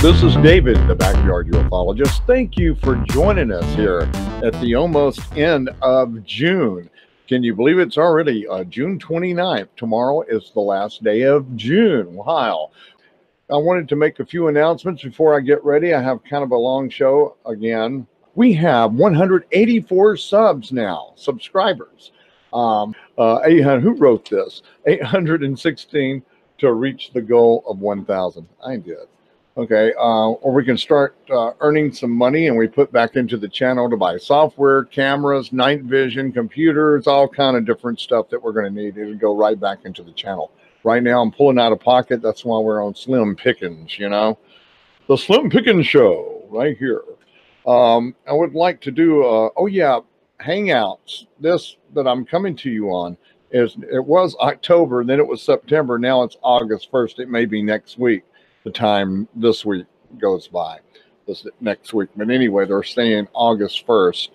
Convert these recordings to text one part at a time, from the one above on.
This is David, the Backyard Ufologist. Thank you for joining us here at the almost end of June. Can you believe it's already June 29th? Tomorrow is the last day of June. Wow. I wanted to make a few announcements before I get ready. I have kind of a long show again. We have 184 subs now, subscribers. 800, who wrote this? 816 to reach the goal of 1,000. I did. Okay, or we can start earning some money, and we put back into the channel to buy software, cameras, night vision, computers, all kind of different stuff that we're going to need. It'll go right back into the channel. Right now, I'm pulling out of pocket. That's why we're on Slim Pickens, you know. The Slim Pickens Show, right here. I would like to do, Hangouts. This that I'm coming to you on it was October, then it was September. Now it's August 1st. It may be next week. The time this week goes by, this next week. But anyway, they're saying August 1st.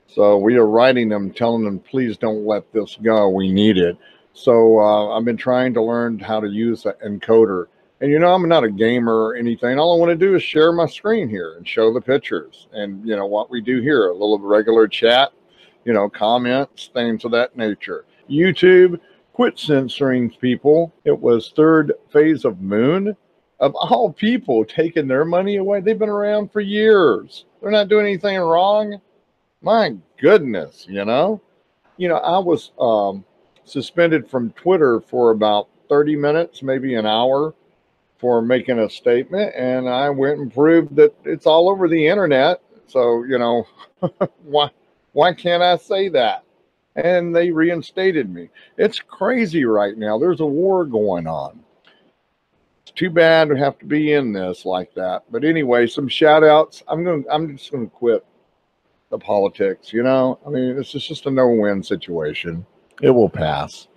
So we are writing them, telling them, please don't let this go. We need it. So I've been trying to learn how to use an encoder. And, you know, I'm not a gamer or anything. All I want to do is share my screen here and show the pictures. And, you know, what we do here, a little regular chat, you know, comments, things of that nature. YouTube, quit censoring people. It was third phase of Moon. Of all people taking their money away. They've been around for years. They're not doing anything wrong. My goodness, you know. You know, I was suspended from Twitter for about 30 minutes, maybe an hour, for making a statement. And I went and proved that it's all over the internet. So, you know, why can't I say that? And they reinstated me. It's crazy right now. There's a war going on. Too bad we have to be in this like that. But anyway, some shout outs. I'm just gonna quit the politics, you know. I mean, it's just a no-win situation. It will pass.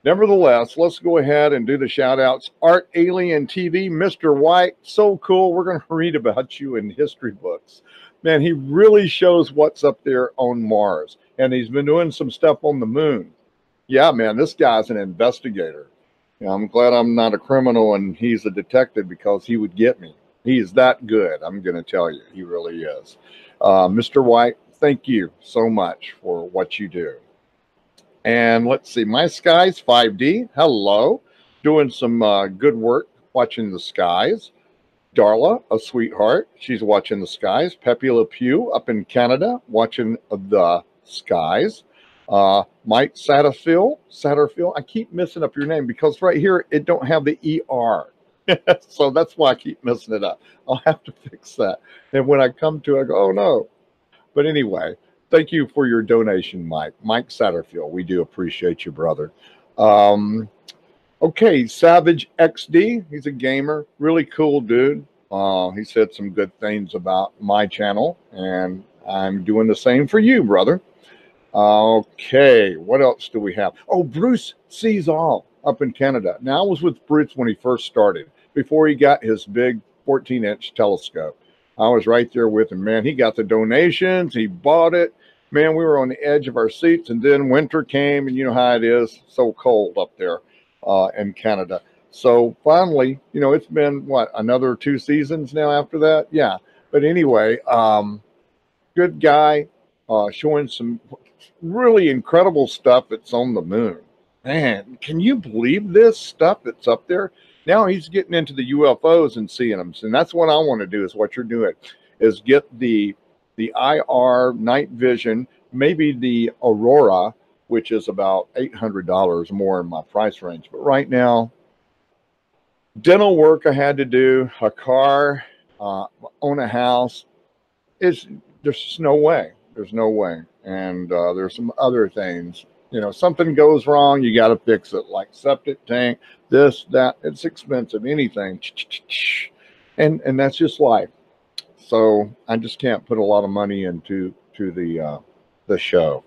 Nevertheless, let's go ahead and do the shout outs. Art Alien TV, Mr. White, so cool. We're gonna read about you in history books. Man, he really shows what's up there on Mars. And he's been doing some stuff on the moon. Yeah, man, this guy's an investigator. I'm glad I'm not a criminal and he's a detective, because he would get me. He is that good. I'm going to tell you, he really is. Mr. White, thank you so much for what you do. And let's see, My Skies 5D, hello. Doing some good work watching the skies. Darla, a sweetheart, she's watching the skies. Pepe Le Pew up in Canada, watching the skies. Mike Satterfield, I keep messing up your name because right here it don't have the ER. So that's why I keep messing it up. I'll have to fix that. And when I come to it, I go, oh no. But anyway, thank you for your donation, Mike. Mike Satterfield, we do appreciate you, brother. Okay, Savage XD, he's a gamer, really cool dude. He said some good things about my channel, and I'm doing the same for you, brother. Okay, what else do we have? Oh, Bruce Sees All up in Canada. Now, I was with Bruce when he first started, before he got his big 14-inch telescope. I was right there with him, man. He got the donations. He bought it. Man, we were on the edge of our seats, and then winter came, and you know how it is, so cold up there in Canada. So finally, you know, it's been, what, another 2 seasons now after that? Yeah. But anyway, good guy, showing some really incredible stuff that's on the moon. Man, can you believe this stuff that's up there? Now he's getting into the UFOs and seeing them. And that's what I want to do, is what you're doing, is get the IR night vision, maybe the Aurora, which is about $800 more in my price range. But right now, dental work I had to do, a car, own a house, there's just no way. There's no way. And there's some other things. You know, something goes wrong, you got to fix it, like septic tank, this, that. It's expensive, anything. And that's just life. So I just can't put a lot of money into the show.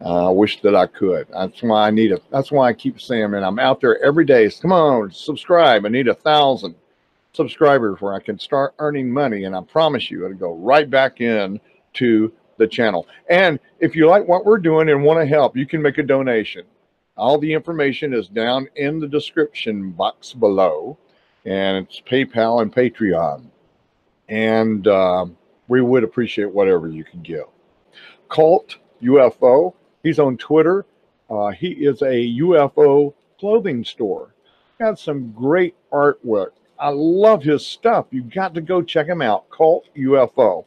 I wish that I could. That's why that's why I keep saying, man, I'm out there every day. Come on, subscribe. I need 1,000 subscribers where I can start earning money. And I promise you, it'll go right back in to the channel. And if you like what we're doing and want to help, you can make a donation. All the information is down in the description box below. and it's PayPal and Patreon. And we would appreciate whatever you can give. Cult UFO, he's on Twitter. He is a UFO clothing store. Got some great artwork. I love his stuff. You got to go check him out. Cult UFO.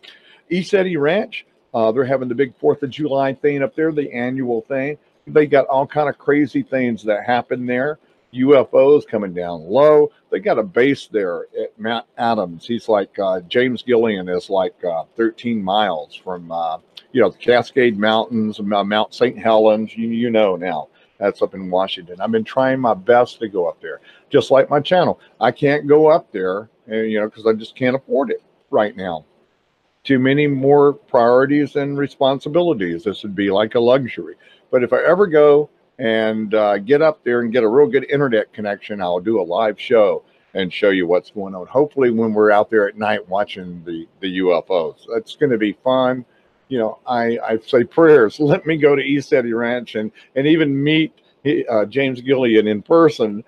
East Eddy Ranch, they're having the big 4th of July thing up there, the annual thing. They got all kind of crazy things that happen there. UFOs coming down low. They got a base there at Mount Adams. He's like James Gillian is like 13 miles from the Cascade Mountains, Mount St. Helens. You know now. That's up in Washington. I've been trying my best to go up there, just like my channel. I can't go up there, because I just can't afford it right now. Too many more priorities and responsibilities. This would be like a luxury. But if I ever go and get up there and get a real good internet connection, I'll do a live show and show you what's going on. Hopefully when we're out there at night watching the UFOs. That's going to be fun. I say prayers. Let me go to East Eddy Ranch and even meet James Gillian in person,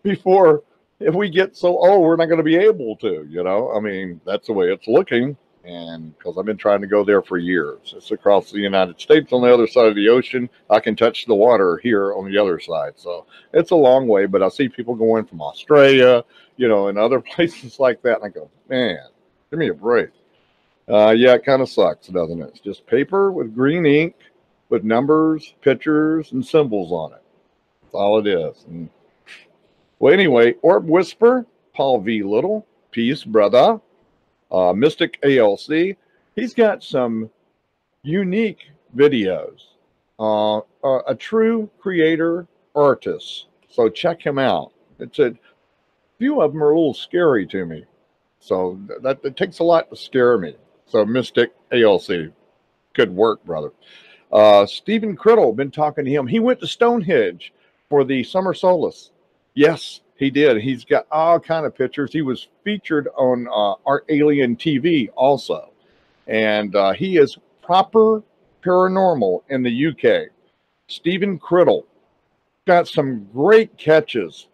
before, if we get so old, we're not going to be able to, I mean, that's the way it's looking. And because I've been trying to go there for years. It's across the United States on the other side of the ocean. I can touch the water here on the other side. So it's a long way, but I see people going from Australia, and other places like that. And I go, man, give me a break. Yeah, it kind of sucks, doesn't it? It's just paper with green ink with numbers, pictures, and symbols on it. That's all it is. And, well, anyway, Orb Whisper, Paul V. Little, peace, brother. Mystic ALC, he's got some unique videos. A true creator artist. So check him out. A few of them are a little scary to me. So that it takes a lot to scare me. So Mystic ALC, good work, brother. Stephen Criddle, been talking to him. He went to Stonehenge for the summer solstice. Yes, he did. He's got all kind of pictures. He was featured on Art Alien TV also. And he is Proper Paranormal in the UK. Stephen Criddle got some great catches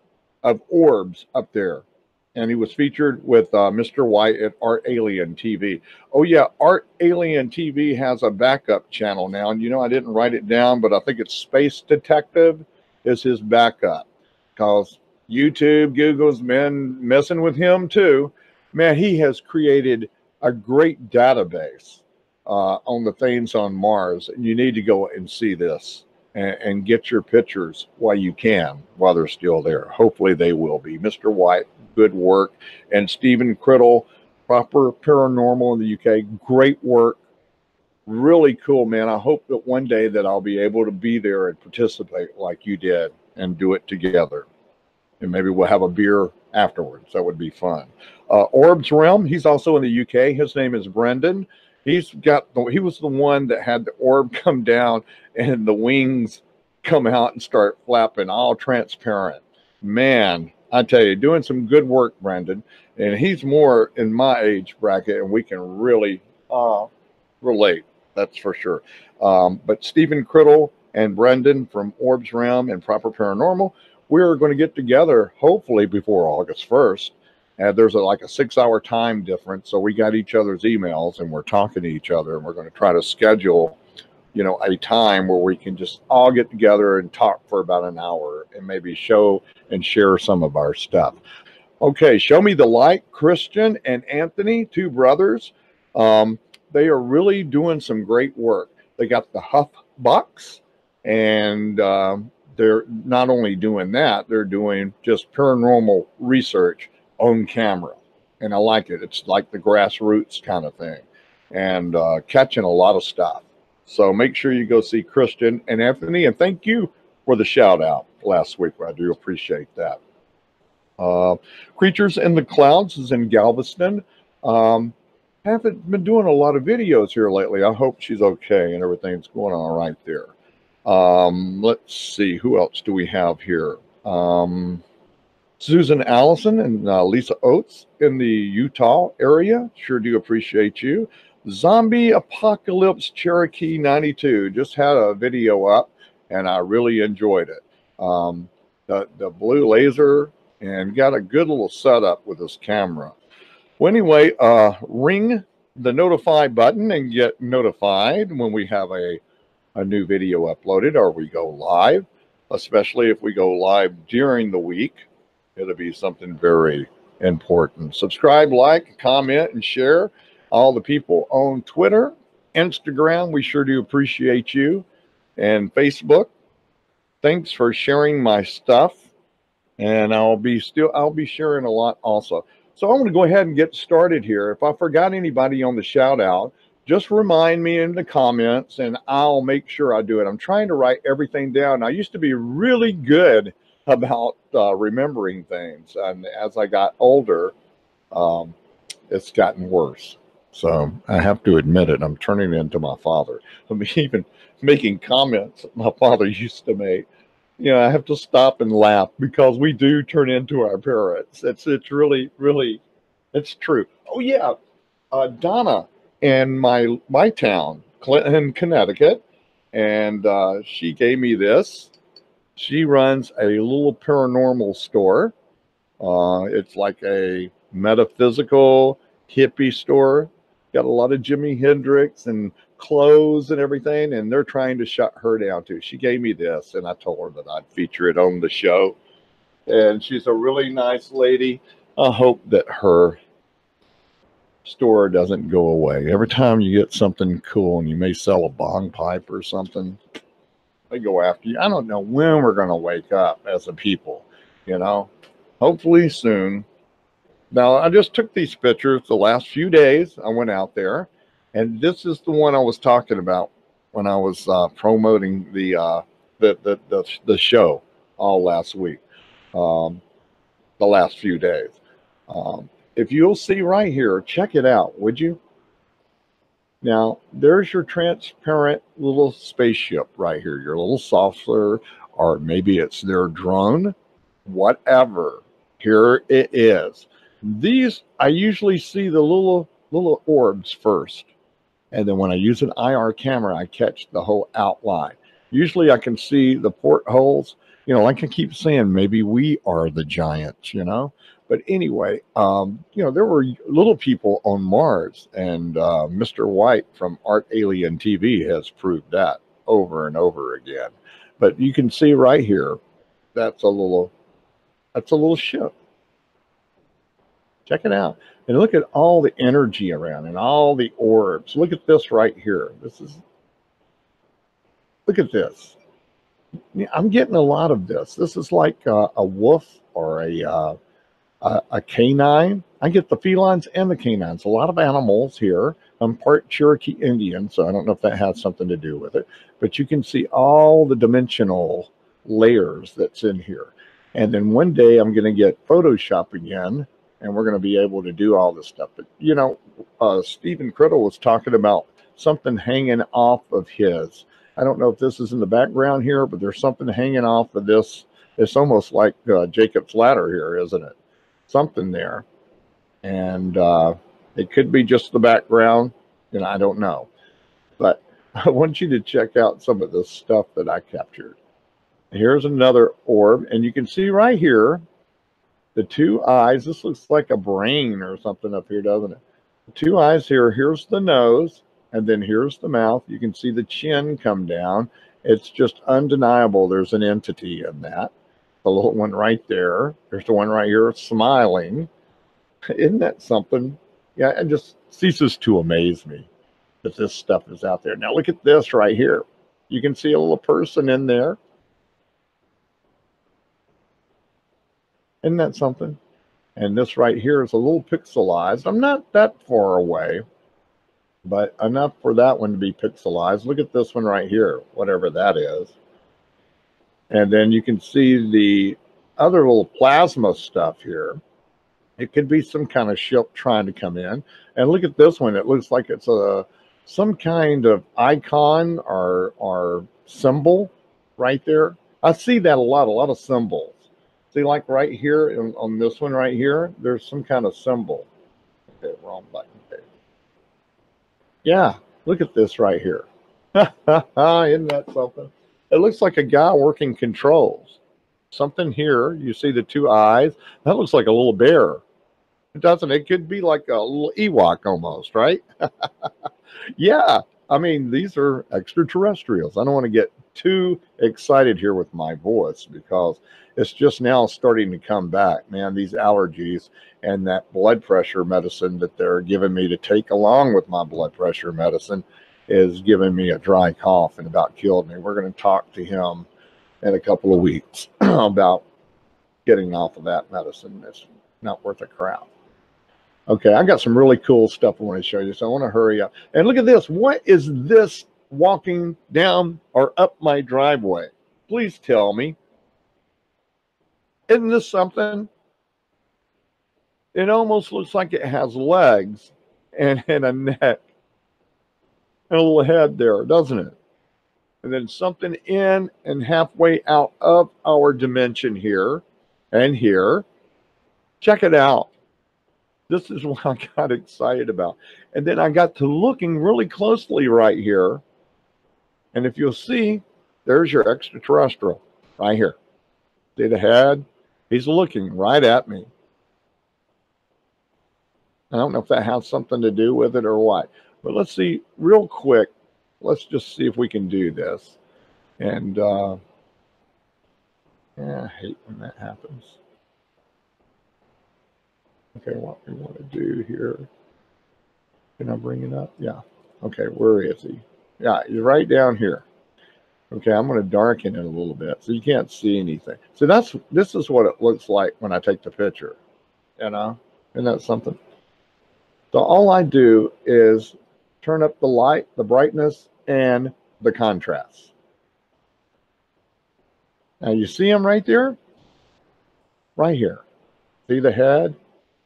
of orbs up there. And he was featured with Mr. White at Art Alien TV. Oh, yeah, Art Alien TV has a backup channel now. And, I didn't write it down, but I think it's Space Detective is his backup. Because YouTube, Google's been messing with him too. Man, he has created a great database on the things on Mars. And you need to go and see this and get your pictures while you can, while they're still there. Hopefully they will be. Mr. White, good work. And Stephen Criddle, Proper Paranormal in the UK, great work. Really cool, man. I hope that one day that I'll be able to be there and participate like you did and do it together. And maybe we'll have a beer afterwards. That would be fun. Orbs Realm, he's also in the UK. His name is Brendan. He was the one that had the orb come down and the wings come out and start flapping, all transparent. Man, I tell you, doing some good work, Brendan. And he's more in my age bracket, and we can really relate. That's for sure. But Stephen Criddle and Brendan from Orbs Realm and Proper Paranormal, we're going to get together hopefully before August 1st. And there's like a 6-hour time difference. So we got each other's emails and we're talking to each other, and we're going to try to schedule, a time where we can just all get together and talk for about an hour and maybe show and share some of our stuff. Okay. Show Me the Light, Christian and Anthony, two brothers. They are really doing some great work. They got the Huff Box, and they're not only doing that, they're doing just paranormal research on camera. And I like it. It's like the grassroots kind of thing, and catching a lot of stuff. So make sure you go see Christian and Anthony. And thank you for the shout out last week. I do appreciate that. Creatures in the Clouds is in Galveston. Haven't been doing a lot of videos here lately. I hope she's okay and everything's going all right there. Let's see, who else do we have here? Susan Allison and Lisa Oates in the Utah area. Sure do appreciate you. Zombie Apocalypse Cherokee 92 just had a video up, and I really enjoyed it. The blue laser and got a good little setup with this camera. Well, anyway, ring the notify button and get notified when we have a new video uploaded or we go live, especially if we go live during the week. It'll be something very important. Subscribe, like, comment, and share. All the people on Twitter, Instagram, we sure do appreciate you. And Facebook, thanks for sharing my stuff. And I'll be sharing a lot also. So I'm going to go ahead and get started here. If I forgot anybody on the shout out, just remind me in the comments and I'll make sure I do it. I'm trying to write everything down. I used to be really good about remembering things. And as I got older, it's gotten worse. So I have to admit it. I'm turning into my father. I'm even making comments my father used to make. You know, I have to stop and laugh because we do turn into our parents. It's really, really, it's true. Oh yeah, Donna in my town, Clinton, Connecticut, and she gave me this. She runs a little paranormal store. It's like a metaphysical hippie store. Got a lot of Jimi Hendrix and clothes and everything, and they're trying to shut her down too. She gave me this, and I told her that I'd feature it on the show. And she's a really nice lady. I hope that her store doesn't go away. Every time you get something cool and you may sell a bong pipe or something, they go after you. I don't know when we're going to wake up as a people, you know. Hopefully soon. Now, I just took these pictures the last few days. I went out there, and this is the one I was talking about when I was promoting the show all last week, the last few days. If you'll see right here, check it out, would you? Now, there's your transparent little spaceship right here, your little saucer, or maybe it's their drone, whatever. Here it is. These, I usually see the little orbs first. And then when I use an IR camera, I catch the whole outline. Usually I can see the portholes. You know, like I keep saying, maybe we are the giants, you know. But anyway, you know, there were little people on Mars, and Mr. White from Art Alien TV has proved that over and over again. But you can see right here, that's a little ship. Check it out. And look at all the energy around and all the orbs. Look at this right here. Look at this. I'm getting a lot of this. This is like a wolf or a canine. I get the felines and the canines. A lot of animals here. I'm part Cherokee Indian, so I don't know if that has something to do with it. But you can see all the dimensional layers that's in here. And then one day I'm going to get Photoshop again, and we're going to be able to do all this stuff. But, you know, Stephen Criddle was talking about something hanging off of his. I don't know if this is in the background here, but there's something hanging off of this. It's almost like Jacob's Ladder here, isn't it? Something there. And it could be just the background, and I don't know. But I want you to check out some of this stuff that I captured. Here's another orb, and you can see right here, the two eyes. This looks like a brain or something up here, doesn't it? The two eyes here. Here's the nose, and then here's the mouth. You can see the chin come down. It's just undeniable there's an entity in that. The little one right there. There's the one right here smiling. Isn't that something? Yeah, it just ceases to amaze me that this stuff is out there. Now look at this right here. You can see a little person in there. Isn't that something? And this right here is a little pixelized. I'm not that far away, but enough for that one to be pixelized. Look at this one right here, whatever that is. And then you can see the other little plasma stuff here. It could be some kind of ship trying to come in. And look at this one. It looks like it's some kind of icon or symbol right there. I see that a lot of symbols. See, like right here on this one right here, there's some kind of symbol. Okay, wrong button. Okay. Yeah, look at this right here. Isn't that something? It looks like a guy working controls. something here. You see the two eyes. That looks like a little bear. It doesn't. It could be like a little Ewok almost, right? Yeah. I mean, these are extraterrestrials. I don't want to get too excited here with my voice because it's just now starting to come back, man. These allergies and that blood pressure medicine that they're giving me to take along with my blood pressure medicine is giving me a dry cough and about killed me. We're going to talk to him in a couple of weeks about getting off of that medicine. It's not worth a crap. Okay, I got some really cool stuff I want to show you, so I want to hurry up. And look at this. What is this walking down or up my driveway? Please tell me. Isn't this something? It almost looks like it has legs and a neck and a little head there, doesn't it? And then something in and halfway out of our dimension here and here. Check it out. This is what I got excited about. And then I got to looking really closely right here. And if you'll see, there's your extraterrestrial right here. See the head? He's looking right at me. I don't know if that has something to do with it or what. But let's see real quick. Let's just see if we can do this. And yeah, I hate when that happens. Okay, what we want to do here. Can I bring it up? Yeah. Okay, where is he? Yeah, he's right down here. Okay, I'm going to darken it a little bit so you can't see anything. So this is what it looks like when I take the picture. You know, isn't that something? So all I do is turn up the light, the brightness, and the contrast. Now you see him right there? Right here. See the head,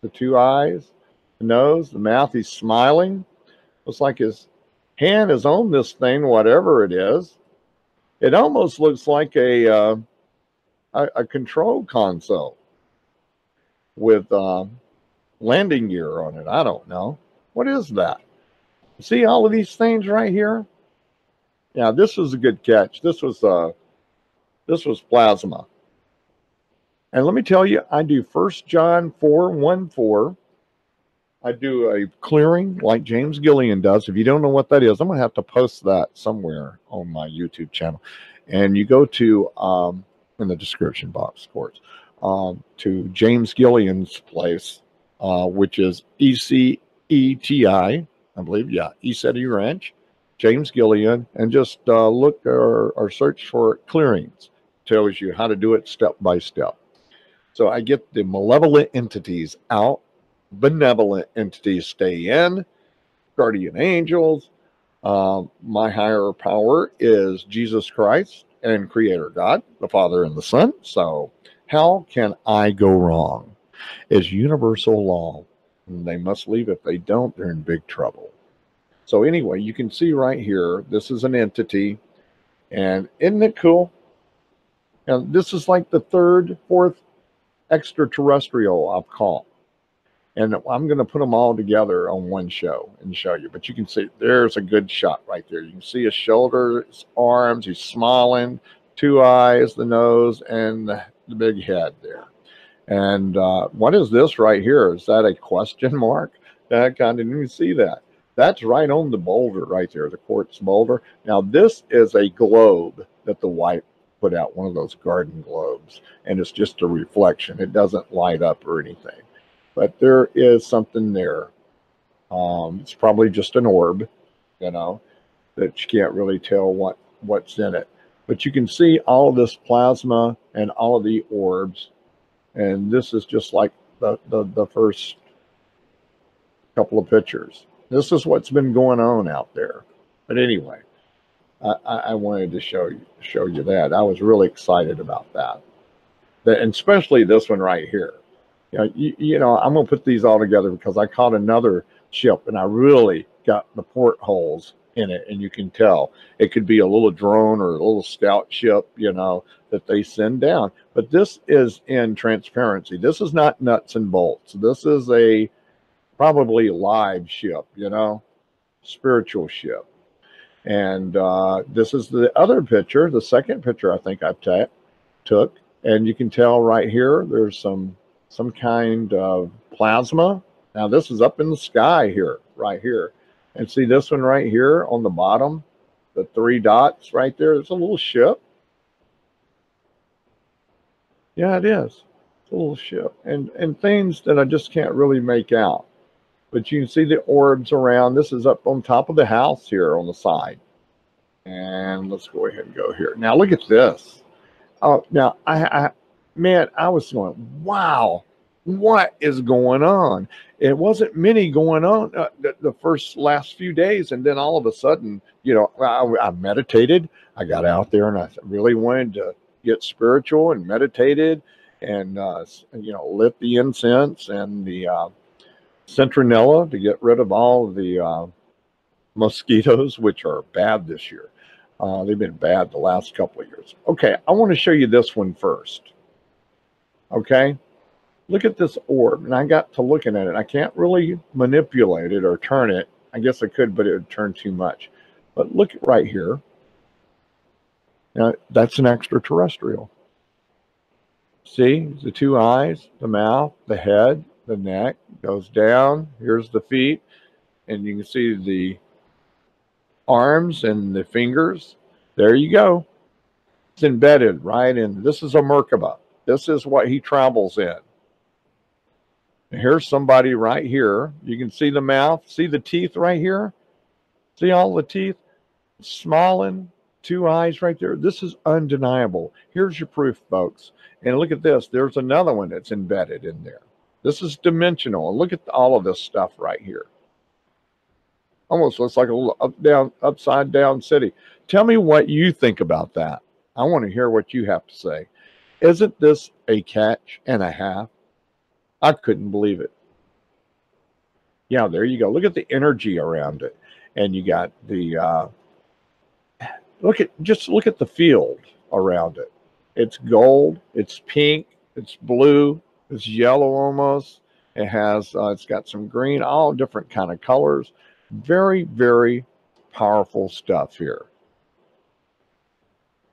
the two eyes, the nose, the mouth. He's smiling. Looks like his hand is on this thing, whatever it is. It almost looks like a control console with landing gear on it. I don't know. What is that? See all of these things right here? Yeah, this was a good catch. This was plasma. And let me tell you, I do 1 John 4:1-4. I do a clearing like James Gillian does. If you don't know what that is, I'm going to have to post that somewhere on my YouTube channel. And you go to, in the description box, of course, to James Gillian's place, which is ECETI, I believe, yeah, ECETI Ranch, James Gillian, and just look or search for clearings. Tells you how to do it step by step. So I get the malevolent entities out, benevolent entities stay in, guardian angels. My higher power is Jesus Christ and Creator God, the Father and the Son. So how can I go wrong? It's universal law. And they must leave. If they don't, they're in big trouble. So anyway, you can see right here, this is an entity. And isn't it cool? And this is like the third, fourth extraterrestrial I've caught. And I'm going to put them all together on one show and show you. But you can see there's a good shot right there. You can see his shoulder, his arms, he's smiling, two eyes, the nose, and the big head there. And what is this right here? Is that a question mark? I kind of didn't see that. That's right on the boulder right there, the quartz boulder. Now, this is a globe that the wife put out, one of those garden globes. And it's just a reflection. It doesn't light up or anything. But there is something there. It's probably just an orb, you know, that you can't really tell what's in it. But you can see all of this plasma and all of the orbs. And this is just like the first couple of pictures. This is what's been going on out there. But anyway, I wanted to show you that. I was really excited about that. And especially this one right here. You know, I'm going to put these all together because I caught another ship and I really got the portholes in it. And you can tell it could be a little drone or a little scout ship, you know, that they send down. But this is in transparency. This is not nuts and bolts. This is a probably live ship, you know, spiritual ship. And this is the other picture, the second picture I think I took. And you can tell right here, there's some kind of plasma. Now this is up in the sky here, right here. And see this one right here on the bottom, the 3 dots right there, it's a little ship. Yeah, it is. It's a little ship. And things that I just can't really make out. But you can see the orbs around. This is up on top of the house here on the side. And let's go ahead and go here. Now look at this. Oh, now man, I was going, wow, what is going on? It wasn't many going on the last few days, and then all of a sudden, you know, I meditated. I got out there, and I really wanted to get spiritual and meditated, and you know, lit the incense and the citronella to get rid of all of the mosquitoes, which are bad this year. They've been bad the last couple of years. Okay, I want to show you this one first. Okay, look at this orb. And I got to looking at it. I can't really manipulate it or turn it. I guess I could, but it would turn too much. But look right here. Now, that's an extraterrestrial. See, the 2 eyes, the mouth, the head, the neck goes down. Here's the feet. And you can see the arms and the fingers. There you go. It's embedded right in. This is a Merkaba. This is what he travels in. And here's somebody right here. You can see the mouth. See the teeth right here? See all the teeth? Smiling. 2 eyes right there. This is undeniable. Here's your proof, folks. And look at this. There's another one that's embedded in there. This is dimensional. And look at all of this stuff right here. Almost looks like a little upside down city. Tell me what you think about that. I want to hear what you have to say. Isn't this a catch and a half? I couldn't believe it. Yeah, there you go. Look at the energy around it. And you got the, look at the field around it. It's gold, it's pink, it's blue, it's yellow almost. It has, it's got some green, all different kind of colors. Very, very powerful stuff here.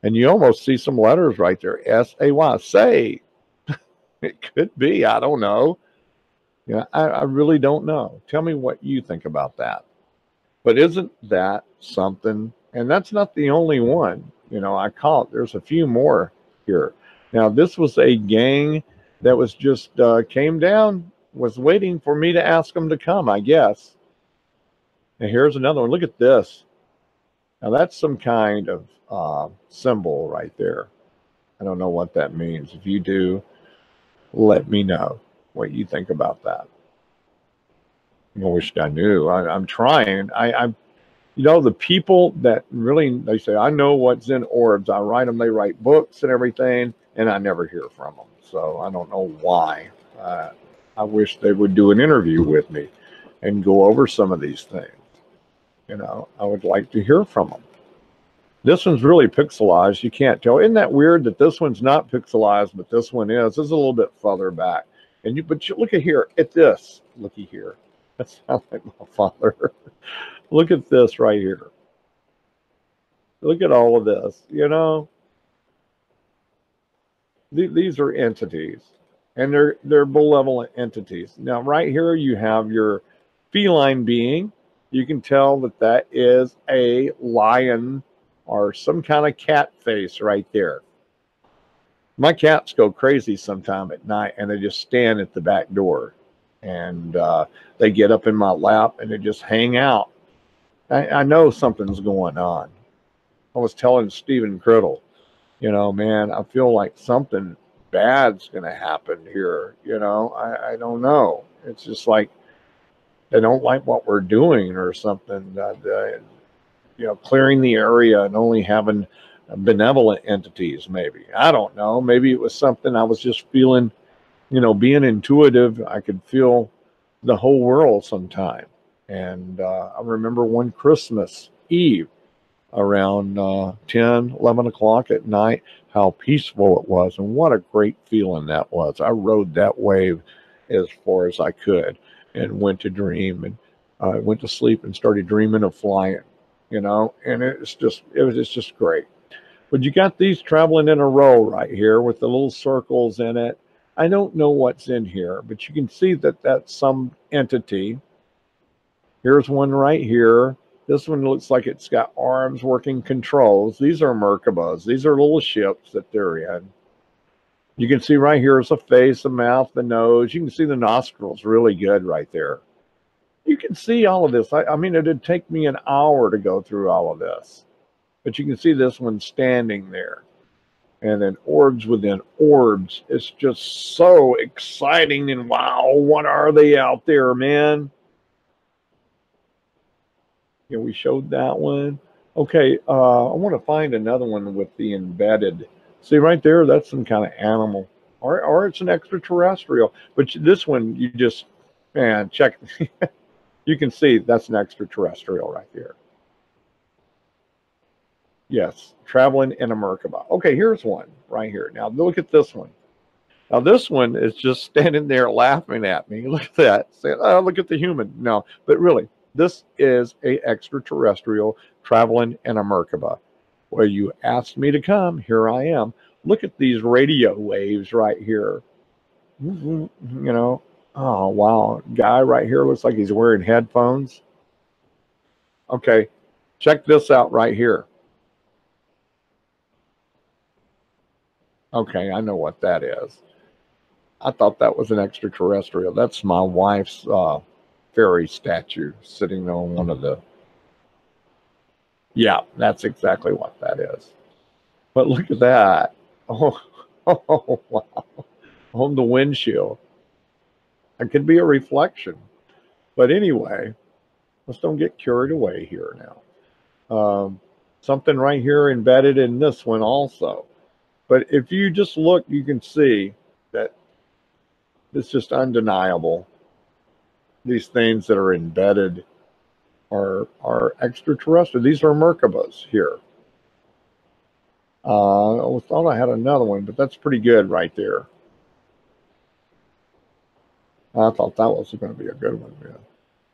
And you almost see some letters right there. S-A-Y. Say. It could be. I don't know. Yeah, I really don't know. Tell me what you think about that. But isn't that something? And that's not the only one. You know, I call it. There's a few more here. Now, this was a gang that was just came down, was waiting for me to ask them to come, I guess. And here's another one. Look at this. Now that's some kind of symbol right there. I don't know what that means. If you do, let me know what you think about that. I wished I knew. I'm trying. You know, the people that really, they say, I know what's in orbs. I write them. They write books and everything, and I never hear from them. So I don't know why. I wish they would do an interview with me and go over some of these things. You know, I would like to hear from them. This one's really pixelized. You can't tell. Isn't that weird that this one's not pixelized, but this one is? This is a little bit further back. But you look at here, at this. Looky here. That sounds like my father. Look at this right here. Look at all of this. You know, these are entities, and they're malevolent entities. Now, right here, you have your feline being. You can tell that that is a lion or some kind of cat face right there. My cats go crazy sometime at night, and they just stand at the back door, and they get up in my lap and they just hang out. I know something's going on. I was telling Stephen Criddle, you know, man, I feel like something bad's going to happen here. You know, I don't know. It's just like they don't like what we're doing or something. You know, clearing the area and only having benevolent entities, maybe. I don't know. Maybe it was something I was just feeling, you know, being intuitive. I could feel the whole world sometime. And I remember one Christmas Eve around 10, 11 o'clock at night, how peaceful it was. And what a great feeling that was. I rode that wave as far as I could and went to dream. And I went to sleep and started dreaming of flying, you know, and it's just great. But you got these traveling in a row right here with the little circles in it. I don't know what's in here, but you can see that that's some entity. Here's one right here. This one looks like it's got arms working controls. These are Merkabas. These are little ships that they're in. You can see right here is a face, a mouth, the nose. You can see the nostrils really good right there. You can see all of this. I mean, it'd take me an hour to go through all of this. But you can see this one standing there. And then orbs within orbs. It's just so exciting. And wow, what are they out there, man? Yeah, we showed that one. Okay, I want to find another one with the embedded. See right there, that's some kind of animal. Or it's an extraterrestrial. But this one, you just, man, check. You can see that's an extraterrestrial right there. Yes, traveling in a Merkaba. Okay, here's one right here. Now look at this one. Now this one is just standing there laughing at me. Look at that. Saying, "Oh, look at the human." No, but really, this is a extraterrestrial traveling in a Merkaba. Well, you asked me to come. Here I am. Look at these radio waves right here. You know, oh wow, guy right here looks like he's wearing headphones. Okay, check this out right here. Okay, I know what that is. I thought that was an extraterrestrial. That's my wife's fairy statue sitting on one of the. Yeah, that's exactly what that is. But look at that. Oh, oh wow. On the windshield. It could be a reflection. But anyway, let's don't get carried away here now. Something right here embedded in this one also. But if you just look, you can see that it's just undeniable. These things that are embedded are extraterrestrial. These are Merkabas here. I thought I had another one, but that's pretty good right there. I thought that was going to be a good one. Yeah.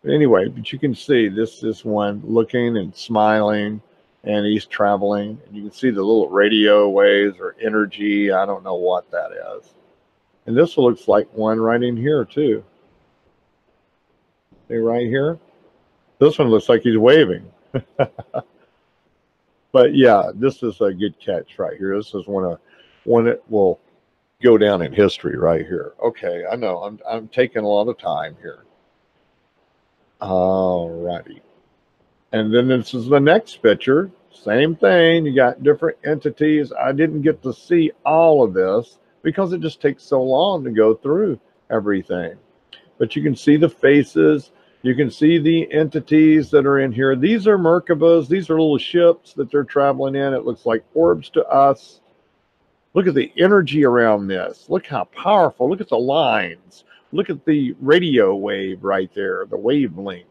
But anyway, but you can see this one looking and smiling, and he's traveling. And you can see the little radio waves or energy. I don't know what that is. And this looks like one right in here too. See right here? This one looks like he's waving. But yeah, this is a good catch right here. This is one that will go down in history right here. Okay, I know I'm taking a lot of time here. All righty. And then this is the next picture. Same thing. You got different entities. I didn't get to see all of this because it just takes so long to go through everything. But you can see the faces. You can see the entities that are in here. These are Merkabas. These are little ships that they're traveling in. It looks like orbs to us. Look at the energy around this. Look how powerful. Look at the lines. Look at the radio wave right there, the wavelength.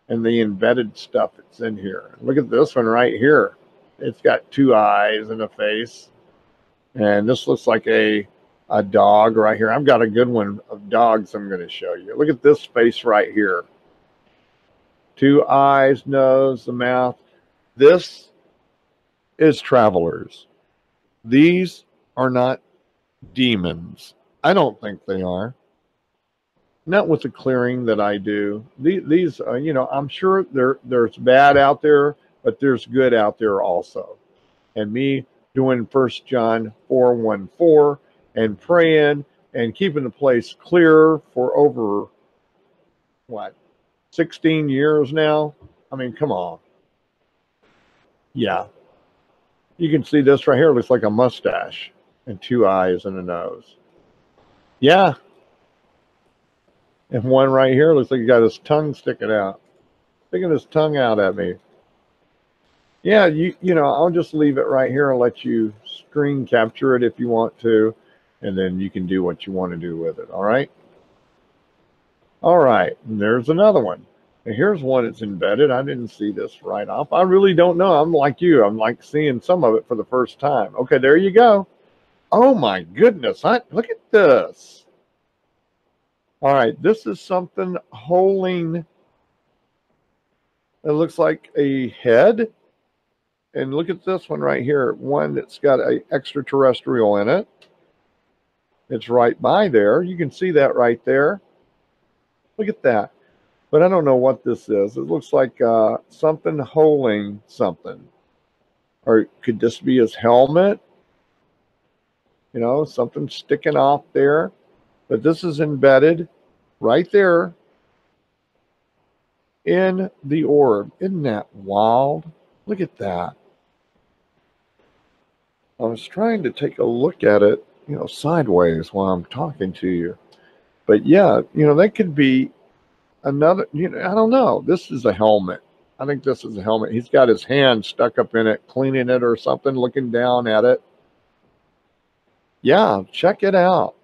And the embedded stuff that's in here. Look at this one right here. It's got two eyes and a face. And this looks like a dog right here. I've got a good one of dogs I'm going to show you. Look at this face right here. Two eyes, nose, the mouth. This is travelers. These are not demons. I don't think they are. Not with the clearing that I do. These you know, I'm sure there's bad out there, but there's good out there also. And me doing 1 John 4:1-4 and praying and keeping the place clear for over, what, 16 years now? I mean, come on. Yeah. You can see this right here. It looks like a mustache and two eyes and a nose. Yeah. And one right here looks like he got his tongue sticking out. Sticking his tongue out at me. Yeah, you know, I'll just leave it right here and let you screen capture it if you want to. And then you can do what you want to do with it. All right. All right. And there's another one. And here's one that's embedded. I didn't see this right off. I really don't know. I'm like you. I'm like seeing some of it for the first time. Okay, there you go. Oh my goodness. Look at this. All right. This is something holding. It looks like a head. And look at this one right here, one that's got a extraterrestrial in it. It's right by there. You can see that right there. Look at that. But I don't know what this is. It looks like something holding something. Or could this be his helmet? You know, something sticking off there. But this is embedded right there in the orb. Isn't that wild? Look at that. I was trying to take a look at it, you know, sideways while I'm talking to you. But yeah, you know, that could be another, you know, I don't know. This is a helmet. I think this is a helmet. He's got his hand stuck up in it, cleaning it or something, looking down at it. Yeah, check it out.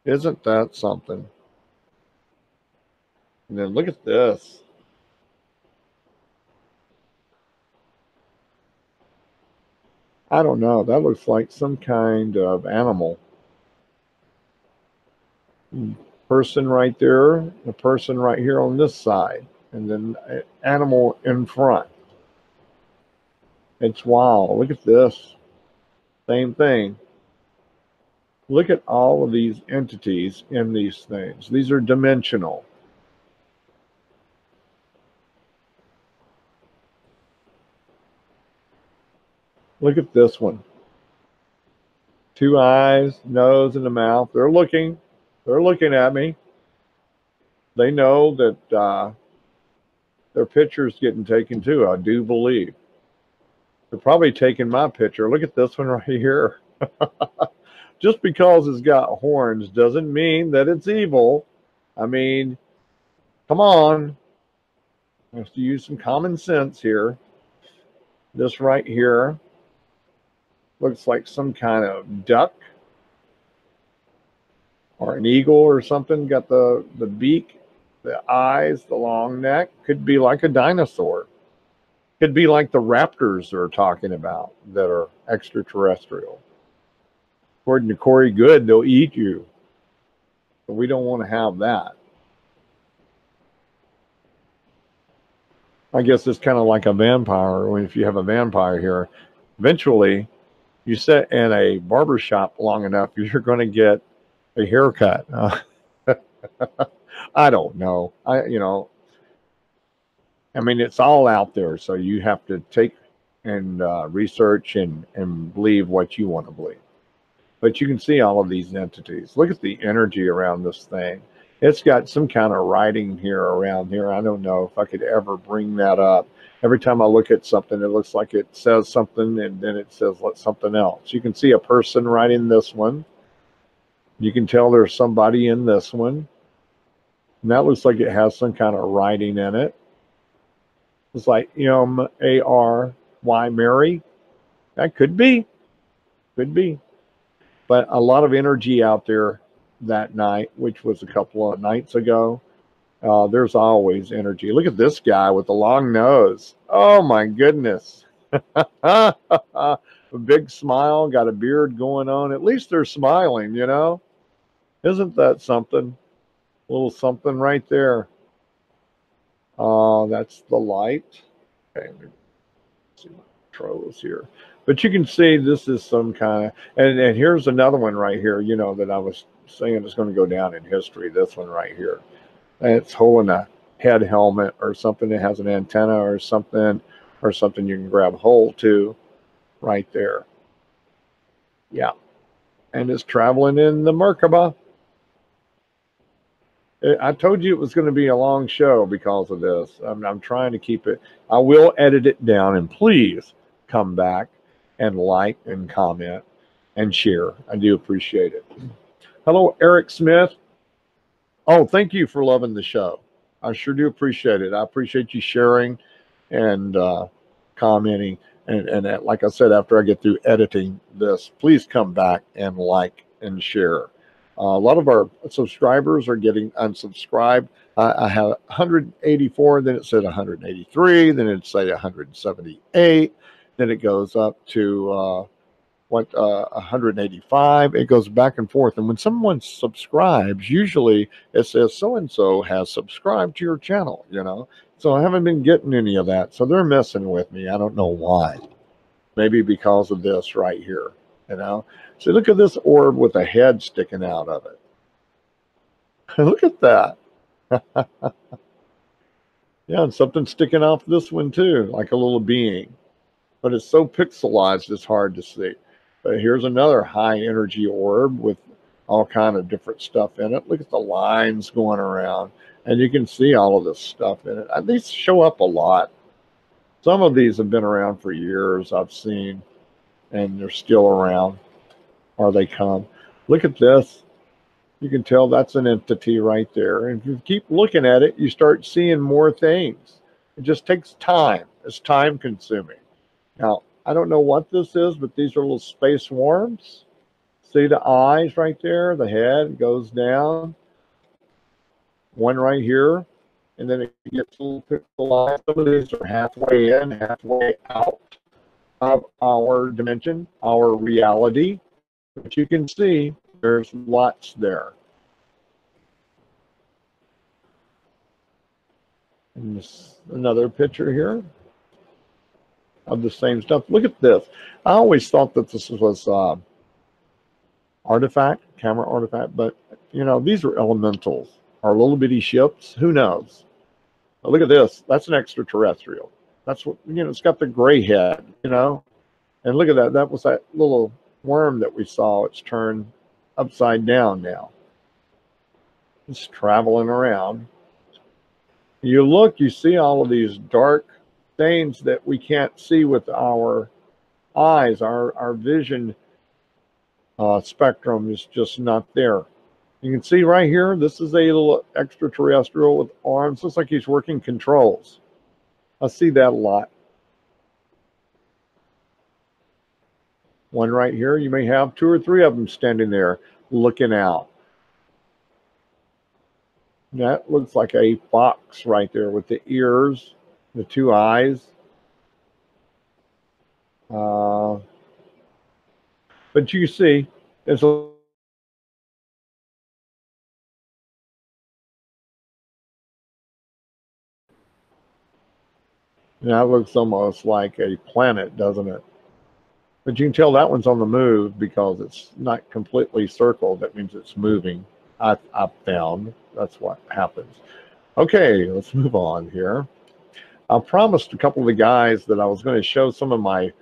Isn't that something? And then look at this. I don't know. That looks like some kind of animal. Person right there, a person right here on this side, and then an animal in front. It's wild. Look at this. Same thing. Look at all of these entities in these things. These are dimensional. Look at this one. 2 eyes, nose, and a mouth. They're looking. They're looking at me. They know that their picture's getting taken too, I do believe. They're probably taking my picture. Look at this one right here. Just because it's got horns doesn't mean that it's evil. I mean, come on. I have to use some common sense here. This right here looks like some kind of duck or an eagle or something. Got the beak, the eyes, the long neck. Could be like a dinosaur. Could be like the raptors they're talking about that are extraterrestrial. According to Corey Good, they'll eat you. But we don't want to have that. I guess it's kind of like a vampire. If you have a vampire here, eventually you sit in a barber shop long enough, you're going to get a haircut. I don't know. I mean, it's all out there. So you have to take and research and believe what you want to believe. But you can see all of these entities. Look at the energy around this thing. It's got some kind of writing here around here. I don't know if I could ever bring that up. Every time I look at something, it looks like it says something and then it says something else. You can see a person writing this one. You can tell there's somebody in this one. And that looks like it has some kind of writing in it. It's like M-A-R-Y, Mary. That could be. Could be. But a lot of energy out there that night, which was a couple of nights ago. There's always energy. Look at this guy with the long nose. Oh, my goodness. A big smile, got a beard going on. At least they're smiling, you know. Isn't that something? A little something right there. That's the light. Okay, let me see my controls here. But you can see this is some kind of, and here's another one right here, you know, that I was saying is going to go down in history. This one right here. And it's holding a head helmet or something that has an antenna or something you can grab hold to right there. Yeah. And it's traveling in the Merkaba. I told you it was going to be a long show because of this. I'm trying to keep it. I will edit it down, and please come back and like and comment and share. I do appreciate it. Hello, Eric Smith. Oh, thank you for loving the show. I sure do appreciate it. I appreciate you sharing and commenting. And like I said, after I get through editing this, please come back and like and share. A lot of our subscribers are getting unsubscribed. I have 184, then it said 183, then it'd say 178, then it goes up to 185. It goes back and forth. And when someone subscribes, usually it says so-and-so has subscribed to your channel, you know. So I haven't been getting any of that. So they're messing with me. I don't know why. Maybe because of this right here, you know? So look at this orb with a head sticking out of it. Look at that. Yeah, and something sticking off this one too, like a little being. But it's so pixelized it's hard to see. But here's another high energy orb with all kind of different stuff in it. Look at the lines going around, and you can see all of this stuff in it. These show up a lot. Some of these have been around for years, I've seen, and they're still around, or they come. Look at this. You can tell that's an entity right there. And if you keep looking at it, you start seeing more things. It just takes time. It's time consuming. Now, I don't know what this is, but these are little space worms. See the eyes right there? The head goes down. One right here. And then it gets a little pixelized. Some of these are halfway in, halfway out of our dimension, our reality. But you can see there's lots there. And this, another picture here of the same stuff. Look at this. I always thought that this was artifact, camera artifact, but you know, these are elementals, or little bitty ships. Who knows? But look at this. That's an extraterrestrial. That's what, you know, it's got the gray head, you know, and look at that. That was that little worm that we saw. It's turned upside down now. It's traveling around. You look, you see all of these dark things that we can't see with our eyes. Our vision spectrum is just not there. You can see right here, this is a little extraterrestrial with arms. Looks like he's working controls. I see that a lot. One right here, you may have 2 or 3 of them standing there looking out. That looks like a fox right there with the ears, the 2 eyes. But you see, it's a that looks almost like a planet, doesn't it? But you can tell that one's on the move because it's not completely circled. That means it's moving. I've found that's what happens. Okay, let's move on here. I promised a couple of the guys that I was going to show some of my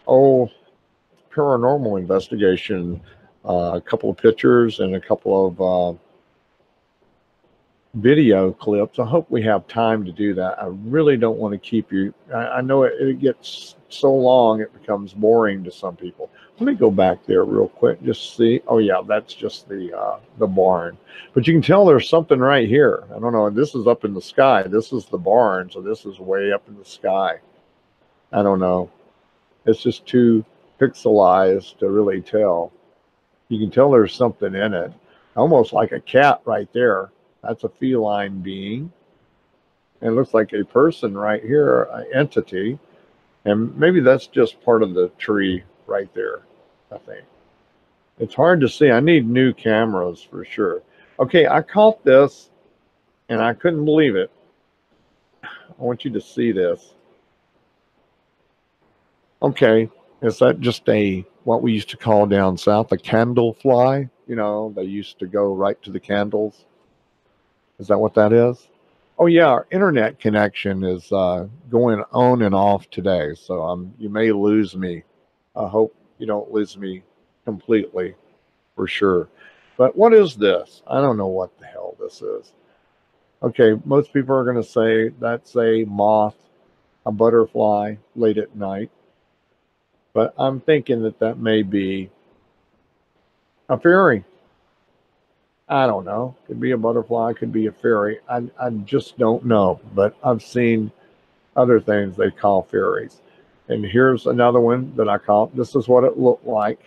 paranormal investigation, a couple of pictures and a couple of video clips. I hope we have time to do that. I really don't want to keep you. I know it gets so long it becomes boring to some people. Let me go back there real quick, just see. Oh yeah, that's just the barn. But you can tell there's something right here. I don't know. This is up in the sky. This is the barn, so this is way up in the sky. I don't know. It's just too pixelized to really tell. You can tell there's something in it, almost like a cat right there. That's a feline being. And it looks like a person right here, an entity. And maybe that's just part of the tree right there, I think. It's hard to see. I need new cameras for sure. Okay, I caught this and I couldn't believe it. I want you to see this. Okay, is that just a, what we used to call down south, a candle fly? You know, they used to go right to the candles. Is that what that is? Oh yeah, our internet connection is going on and off today, so you may lose me. I hope you don't lose me completely, for sure. But what is this? I don't know what the hell this is. Okay, most people are going to say that's a moth, a butterfly late at night, but I'm thinking that that may be a fairy. I don't know. Could be a butterfly, could be a fairy. I just don't know. But I've seen other things they call fairies. And here's another one that I caught. This is what it looked like.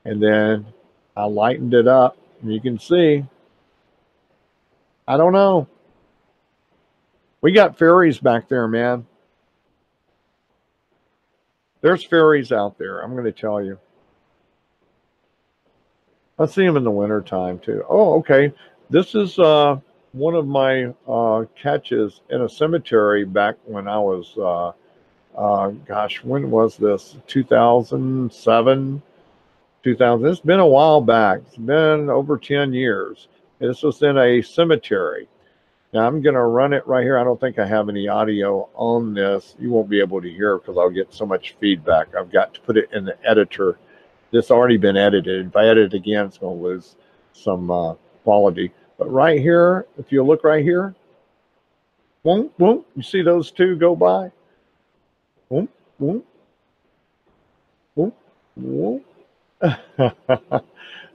And then I lightened it up. And you can see, I don't know. We got fairies back there, man. There's fairies out there, I'm going to tell you. I see them in the wintertime too. Oh, okay. This is one of my catches in a cemetery back when I was, gosh, when was this? 2007, 2000. It's been a while back. It's been over 10 years. This was in a cemetery. Now I'm going to run it right here. I don't think I have any audio on this. You won't be able to hear because I'll get so much feedback. I've got to put it in the editor. This already been edited. If I edit it again, it's going to lose some quality. But right here, if you look right here, boom, boom, you see those two go by? Boom, boom, boom, boom.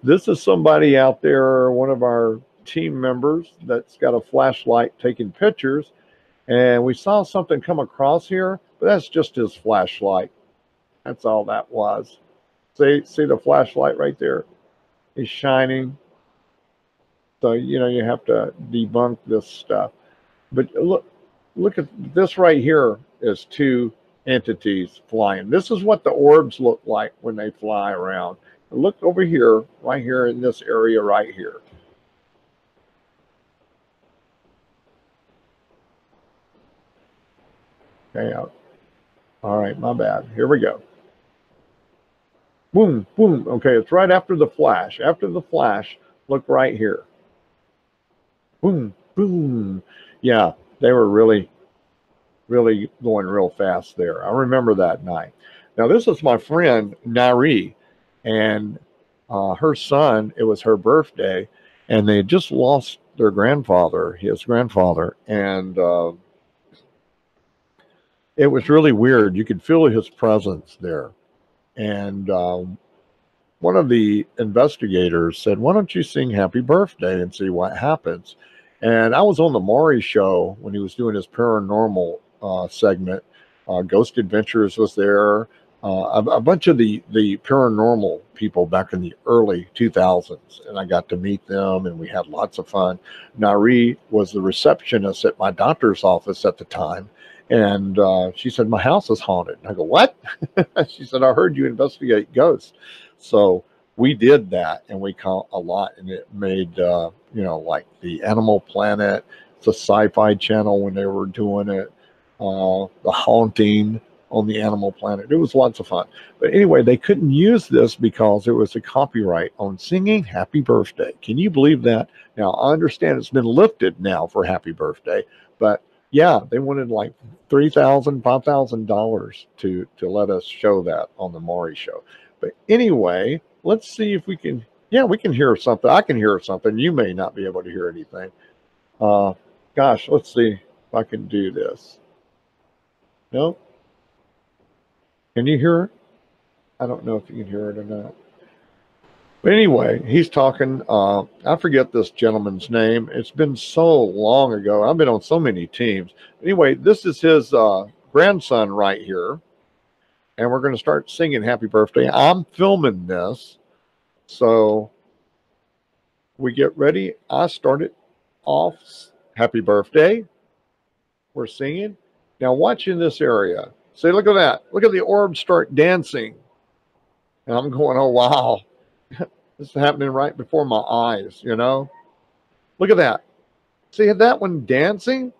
This is somebody out there, one of our team members that's got a flashlight taking pictures, and we saw something come across here, but that's just his flashlight. That's all that was. See the flashlight right there? It's shining. So, you know, you have to debunk this stuff. But look at this right here is two entities flying. This is what the orbs look like when they fly around. Look over here, right here in this area right here. Okay, all right, my bad. Here we go. Boom, boom. Okay, it's right after the flash. After the flash, look right here. Boom, boom. Yeah, they were really going real fast there. I remember that night. Now, this is my friend, Nari, and her son, it was her birthday, and they had just lost their grandfather, his grandfather, and it was really weird. You could feel his presence there. And one of the investigators said, "Why don't you sing Happy Birthday and see what happens?" And I was on the Maury show when he was doing his paranormal segment. Ghost Adventures was there. A bunch of the paranormal people back in the early 2000s, and I got to meet them, and we had lots of fun. Nari was the receptionist at my doctor's office at the time, and she said, "My house is haunted." And I go, "What?" She said, "I heard you investigate ghosts." So we did that, and we caught a lot, and it made you know, like the Animal Planet, the Sci-Fi Channel when they were doing it, the Haunting on the Animal Planet. It was lots of fun. But anyway, they couldn't use this because there was a copyright on singing Happy Birthday. Can you believe that? Now, I understand it's been lifted now for Happy Birthday, but yeah, they wanted like $3,000, $5,000 to let us show that on the Maury show. But anyway, let's see if we can. Yeah, we can hear something. I can hear something. You may not be able to hear anything. Gosh, let's see if I can do this. No? Can you hear it? I don't know if you can hear it or not. But anyway, he's talking. I forget this gentleman's name. It's been so long ago. I've been on so many teams. Anyway, this is his grandson right here. And we're going to start singing Happy Birthday. I'm filming this. So we get ready. I started off Happy Birthday. We're singing. Now watch in this area. Say, look at that. Look at the orbs start dancing. And I'm going, oh, wow. This is happening right before my eyes, you know. Look at that. See that one dancing?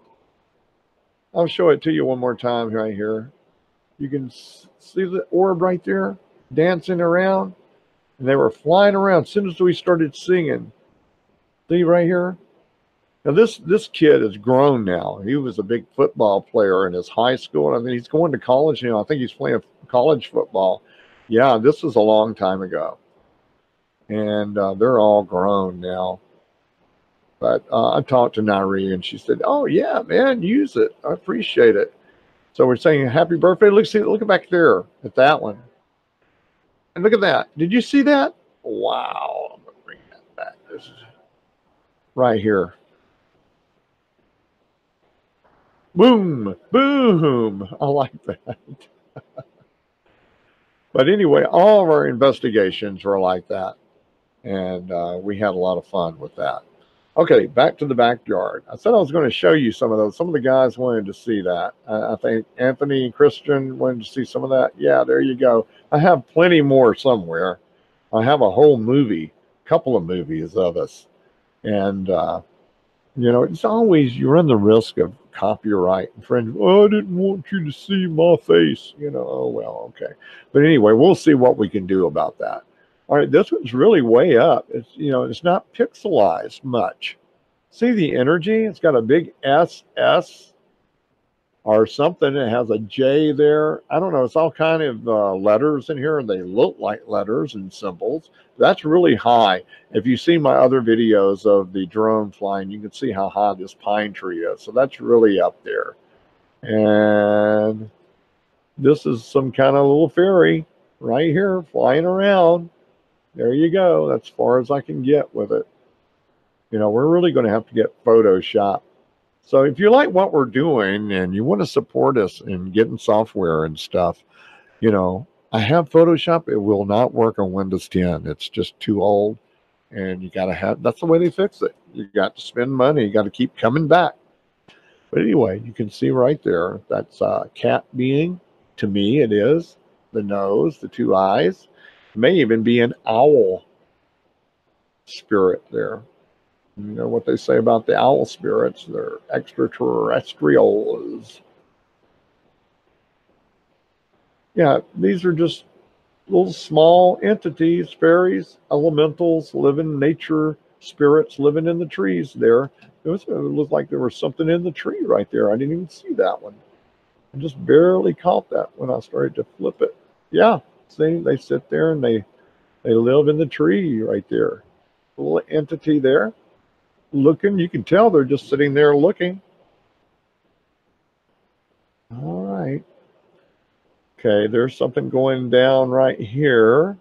I'll show it to you one more time right here. You can see the orb right there dancing around. And they were flying around as soon as we started singing. See right here? Now this kid is grown now. He was a big football player in his high school. I mean, he's going to college now. I think he's playing college football. Yeah, this was a long time ago. And they're all grown now. But I talked to Nari, and she said, "Oh yeah, man, use it. I appreciate it." So we're saying Happy Birthday. Look back there at that one. And look at that. Did you see that? Wow. I'm going to bring that back. This is right here. Boom. Boom. I like that. But anyway, all of our investigations were like that. And we had a lot of fun with that. Okay, back to the backyard. I said I was going to show you some of those. Some of the guys wanted to see that. I think Anthony and Christian wanted to see some of that. Yeah, there you go. I have plenty more somewhere. I have a whole movie, couple of movies of us. And You know, it's always, you run the risk of copyright. And friends, oh, I didn't want you to see my face. You know, oh, well, okay. But anyway, we'll see what we can do about that. All right, this one's really way up. It's, you know, it's not pixelized much. See the energy? It's got a big SS or something. It has a J there. I don't know. It's all kind of letters in here, and they look like letters and symbols. That's really high. If you see my other videos of the drone flying, you can see how high this pine tree is. So that's really up there. And this is some kind of little fairy right here flying around. There you go. That's as far as I can get with it. You know, we're really going to have to get Photoshop. So if you like what we're doing and you want to support us in getting software and stuff, you know, I have Photoshop. It will not work on Windows 10. It's just too old. And you got to have, that's the way they fix it. You got to spend money. You got to keep coming back. But anyway, you can see right there, that's a cat being. To me, it is. The nose, the two eyes. It may even be an owl spirit there. You know what they say about the owl spirits? They're extraterrestrials. Yeah, these are just little small entities, fairies, elementals, living nature spirits living in the trees there. It looked like there was something in the tree right there. I didn't even see that one. I just barely caught that when I started to flip it. Yeah, see, they sit there and they live in the tree right there. A little entity there looking. You can tell they're just sitting there looking. All right. Okay, there's something going down right here.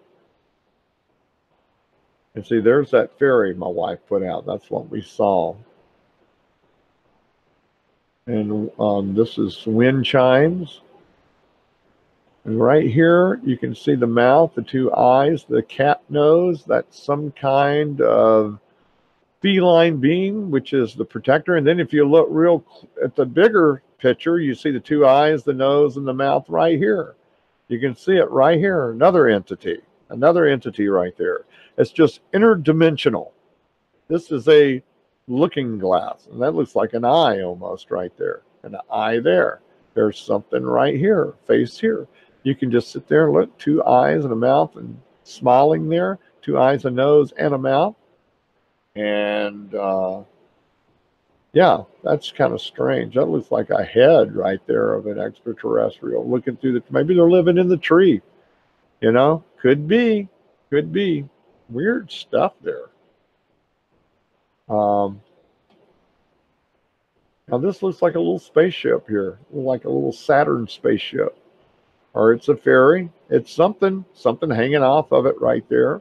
And see, there's that fairy my wife put out. That's what we saw. And this is wind chimes. And right here, you can see the mouth, the two eyes, the cat nose. That's some kind of feline being, which is the protector. And then if you look real at the bigger picture, you see the two eyes, the nose, and the mouth right here. You can see it right here. Another entity right there. It's just interdimensional. This is a looking glass, and that looks like an eye almost right there, and an eye there. There's something right here, face here. You can just sit there and look, two eyes and a mouth, and smiling there, two eyes, a nose, and a mouth. And yeah, that's kind of strange. That looks like a head right there of an extraterrestrial looking through the, maybe they're living in the tree, you know, could be weird stuff there. Now this looks like a little spaceship here, like a little Saturn spaceship, or it's a fairy. It's something hanging off of it right there.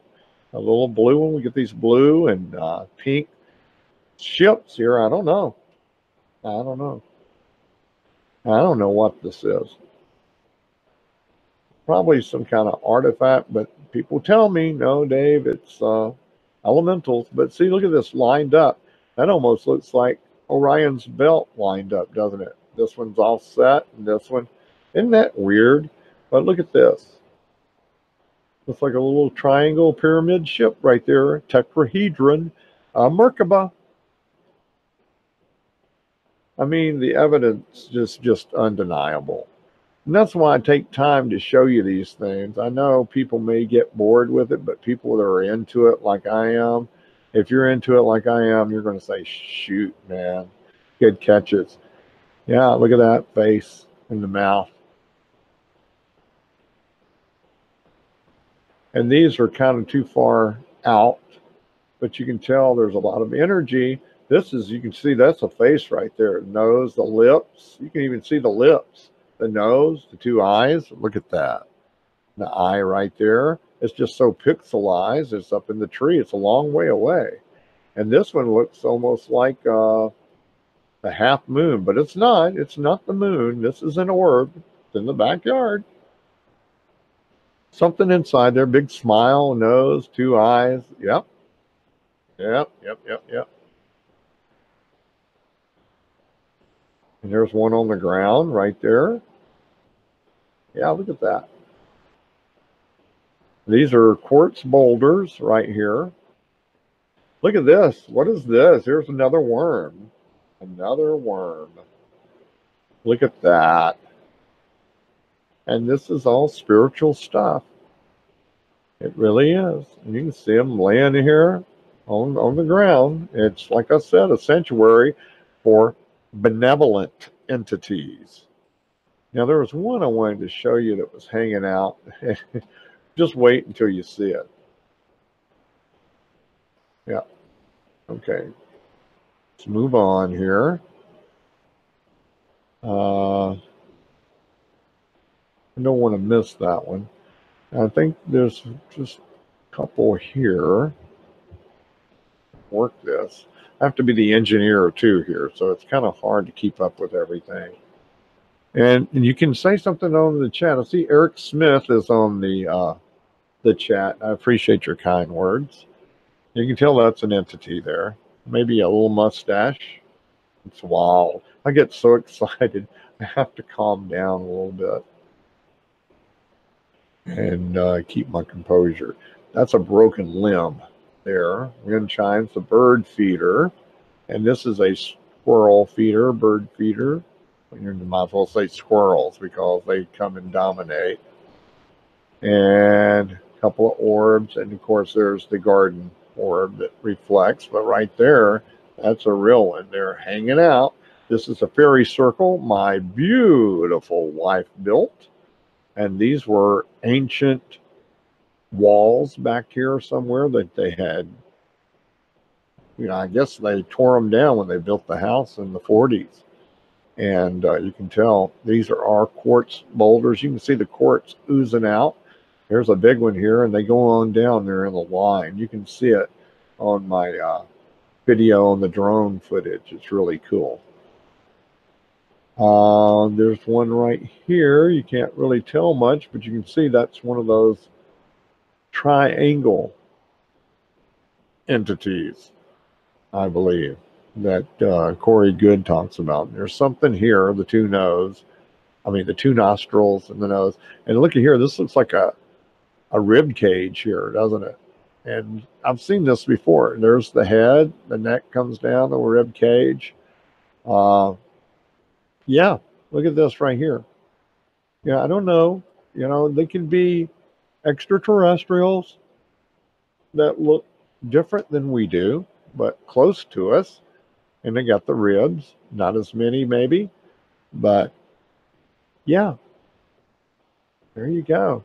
A little blue one. We get these blue and pink ships here. I don't know what this is. Probably some kind of artifact, but people tell me, no, Dave, it's elementals. But see, look at this lined up. That almost looks like Orion's belt lined up, doesn't it? This one's all set, and this one. Isn't that weird? But look at this. Looks like a little triangle pyramid ship right there, tetrahedron, Merkaba. I mean, the evidence is just undeniable. And that's why I take time to show you these things. I know people may get bored with it, but people that are into it like I am, if you're into it like I am, you're going to say, shoot, man, good catches. Yeah, look at that face and the mouth. And these are kind of too far out, but you can tell there's a lot of energy. This is, you can see that's a face right there. Nose, the lips. You can even see the lips, the nose, the two eyes. Look at that. The eye right there. It's just so pixelized. It's up in the tree. It's a long way away. And this one looks almost like the half moon, but it's not. It's not the moon. This is an orb. It's in the backyard. Something inside there. Big smile, nose, two eyes. Yep. Yep. And there's one on the ground right there. Yeah, look at that. These are quartz boulders right here. Look at this. What is this? Here's another worm. Another worm. Look at that. And this is all spiritual stuff. It really is. And you can see them laying here on the ground. It's, like I said, a sanctuary for benevolent entities. Now, there was one I wanted to show you that was hanging out. Just wait until you see it. Yeah. Okay. Let's move on here. I don't want to miss that one. I think there's just a couple here. Work this. I have to be the engineer too here, so it's kind of hard to keep up with everything. And you can say something on the chat. I see Eric Smith is on the chat. I appreciate your kind words. You can tell that's an entity there. Maybe a little mustache. It's wild. I get so excited. I have to calm down a little bit and keep my composure. That's a broken limb there. Wind chimes, the bird feeder. And this is a squirrel feeder, bird feeder. You might as well say squirrels because they come and dominate. And a couple of orbs. And of course, there's the garden orb that reflects. But right there, that's a real one. They're hanging out. This is a fairy circle my beautiful wife built. And these were ancient walls back here somewhere that they had. I guess they tore them down when they built the house in the 40s. And you can tell these are our quartz boulders. You can see the quartz oozing out. There's a big one here, and they go on down there in the line. You can see it on my video on the drone footage. It's really cool. There's one right here. You can't really tell much, but you can see that's one of those triangle entities, I believe, that Corey Good talks about. There's something here, the two nostrils and the nose. And look at here, this looks like a rib cage here, doesn't it? And I've seen this before. There's the head, the neck comes down, the rib cage. Yeah, look at this right here. Yeah, I don't know. They can be extraterrestrials that look different than we do, but close to us. And they got the ribs, not as many maybe, but yeah, there you go.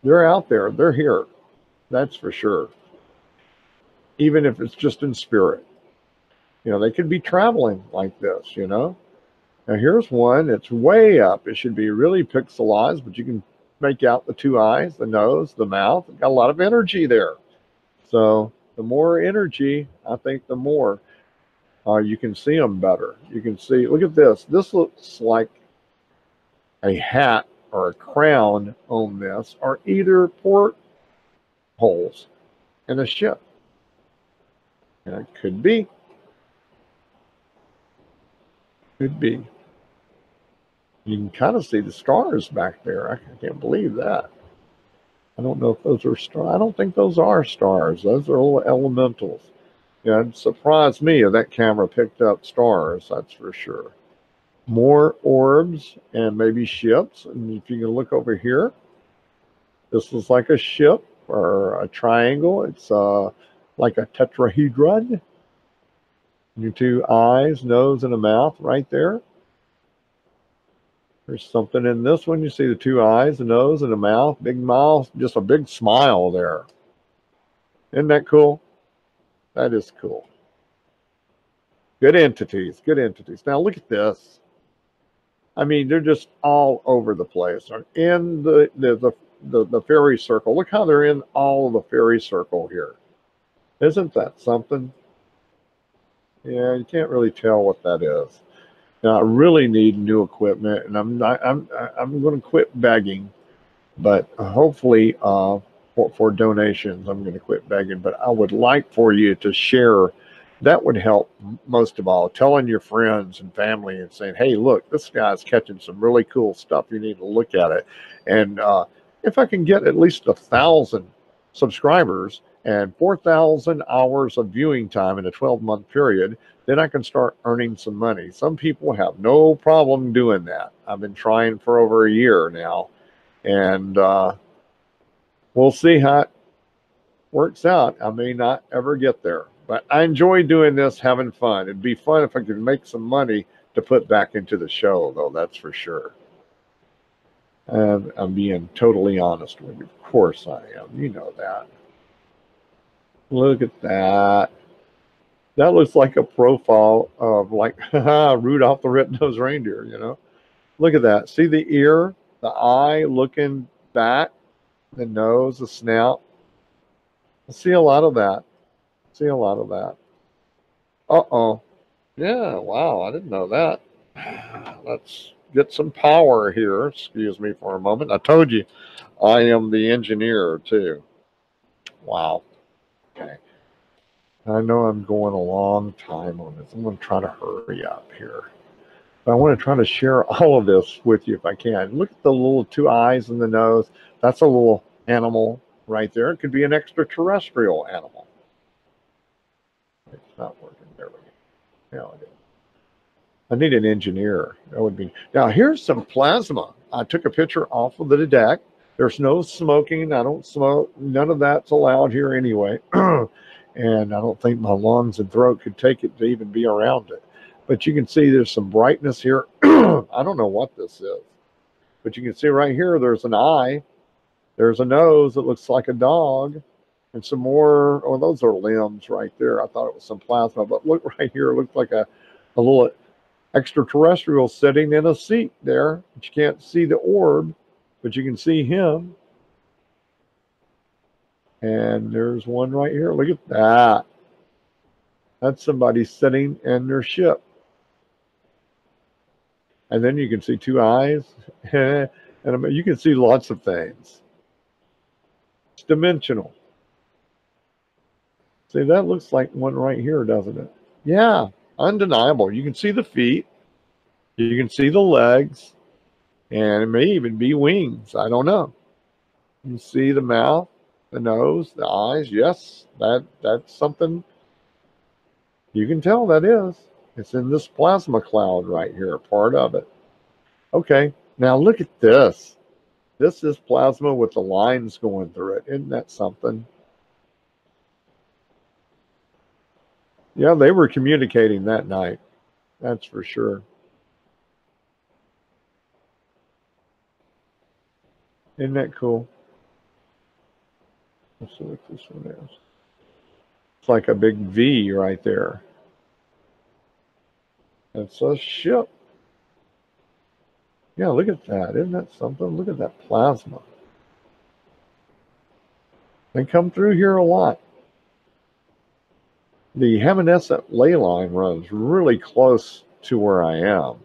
They're out there. They're here. That's for sure. Even if it's just in spirit. They could be traveling like this, Now here's one. It's way up. It should be really pixelized, but you can make out the two eyes, the nose, the mouth. It's got a lot of energy there. So the more energy, I think the more you can see them better. You can see, look at this. This looks like a hat or a crown on this, or either port holes in a ship. And it could be. Could be. You can kind of see the stars back there. I can't believe that. I don't know if those are stars. I don't think those are stars. Those are little elementals. Yeah, it surprised me if that camera picked up stars, that's for sure. More orbs and maybe ships. And if you can look over here, this is like a ship or a triangle. It's like a tetrahedron. Your two eyes, nose, and a mouth right there. There's something in this one. You see the two eyes, the nose, and the mouth. Big mouth, just a big smile there. Isn't that cool? That is cool. Good entities, good entities. Now look at this. I mean, they're just all over the place. In the fairy circle. Look how they're in all of the fairy circle here. Isn't that something? Yeah, you can't really tell what that is. Now I really need new equipment, and I'm going to quit begging, but hopefully for donations I'm going to quit begging. But I would like for you to share. That would help most of all, telling your friends and family and saying, hey, look, this guy's catching some really cool stuff. You need to look at it. And if I can get at least 1,000 subscribers and 4,000 hours of viewing time in a 12-month period, then I can start earning some money. Some people have no problem doing that. I've been trying for over a year now, and we'll see how it works out. I may not ever get there, but I enjoy doing this, having fun. It'd be fun if I could make some money to put back into the show, though, that's for sure. And I'm being totally honest with you. Of course I am. You know that. Look at that. That looks like a profile of like Rudolph the Red-Nosed Reindeer, you know? Look at that. See the ear, the eye looking back, the nose, the snout. I see a lot of that. See a lot of that. Uh-oh. Yeah, wow, I didn't know that. Let's get some power here. Excuse me for a moment. I told you I am the engineer too. Wow. Okay. I know I'm going a long time on this. I'm going to try to hurry up here. But I want to try to share all of this with you if I can. Look at the little two eyes and the nose. That's a little animal right there. It could be an extraterrestrial animal. It's not working. There we go. Now it is. I need an engineer. That would be. Now here's some plasma. I took a picture off of the deck. There's no smoking. I don't smoke. None of that's allowed here anyway. And I don't think my lungs and throat could take it to even be around it. But you can see there's some brightness here. I don't know what this is. But you can see right here, there's an eye. There's a nose that looks like a dog. And some more, oh, those are limbs right there. I thought it was some plasma. But look right here, it looks like a little extraterrestrial sitting in a seat there. But you can't see the orb, but you can see him. And there's one right here. Look at that. That's somebody sitting in their ship. And then you can see two eyes. And you can see lots of things. It's dimensional. See, that looks like one right here, doesn't it? Yeah, undeniable. You can see the feet. You can see the legs. And it may even be wings. I don't know. You see the mouth, the nose, the eyes. Yes, that's something you can tell that is. It's in this plasma cloud right here, part of it. Okay, now look at this. This is plasma with the lines going through it. Isn't that something? Yeah, they were communicating that night. That's for sure. Isn't that cool? Let's see what this one is. It's like a big V right there. It's a ship. Yeah, look at that. Isn't that something? Look at that plasma. They come through here a lot. The Haminescent ley line runs really close to where I am.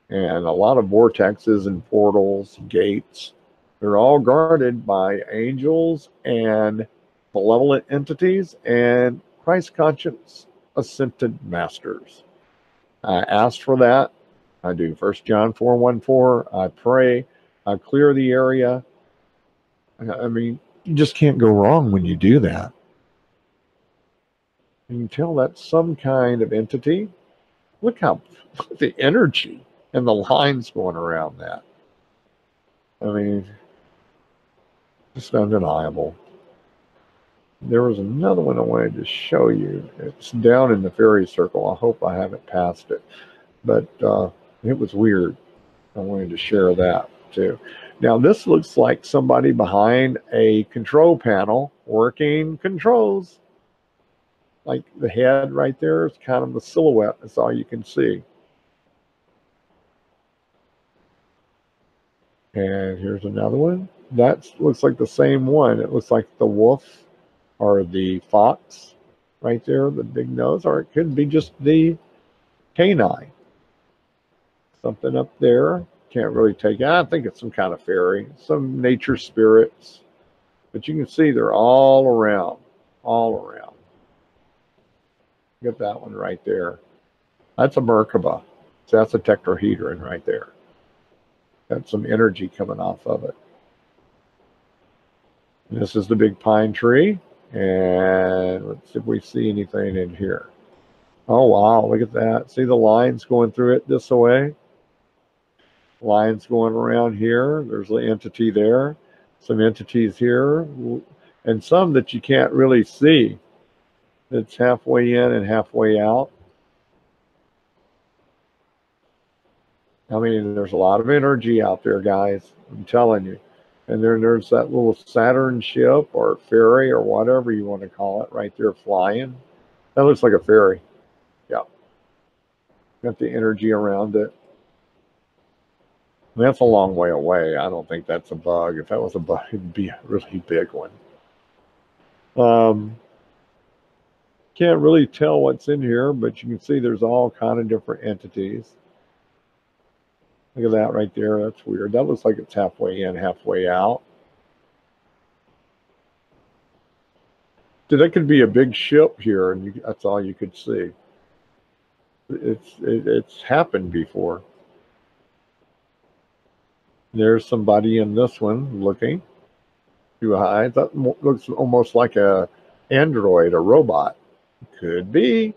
And a lot of vortexes and portals, gates, they're all guarded by angels and malevolent entities and Christ conscious ascended masters. I asked for that. I do 1 John 4:1-4. I pray. I clear the area. I mean, you just can't go wrong when you do that. You can tell that's some kind of entity. Look the energy and the lines going around that. I mean, it's undeniable. There was another one I wanted to show you. It's down in the fairy circle. I hope I haven't passed it. But it was weird. I wanted to share that too. Now, this looks like somebody behind a control panel working controls. Like the head right there is kind of the silhouette. That's all you can see. And here's another one. That looks like the same one. It looks like the wolf or the fox right there, the big nose, or it could be just the canine. Something up there. Can't really take it. I think it's some kind of fairy, some nature spirits. But you can see they're all around, all around. Get that one right there. That's a Merkaba. So that's a tetrahedron right there. Got some energy coming off of it. And this is the big pine tree. And let's see if we see anything in here. Oh, wow, look at that. See the lines going through it this way? Lines going around here. There's an entity there. Some entities here. And some that you can't really see. It's halfway in and halfway out. I mean, there's a lot of energy out there, guys. I'm telling you. And then there's that little Saturn ship or ferry or whatever you want to call it right there flying. That looks like a ferry. Yeah. Got the energy around it. That's a long way away. I don't think that's a bug. If that was a bug, it'd be a really big one. Can't really tell what's in here, but you can see there's all kind of different entities. Look at that right there. That's weird. That looks like it's halfway in, halfway out. That could be a big ship here, and that's all you could see. It's happened before. There's somebody in this one looking too high. That looks almost like a android, a robot. Could be.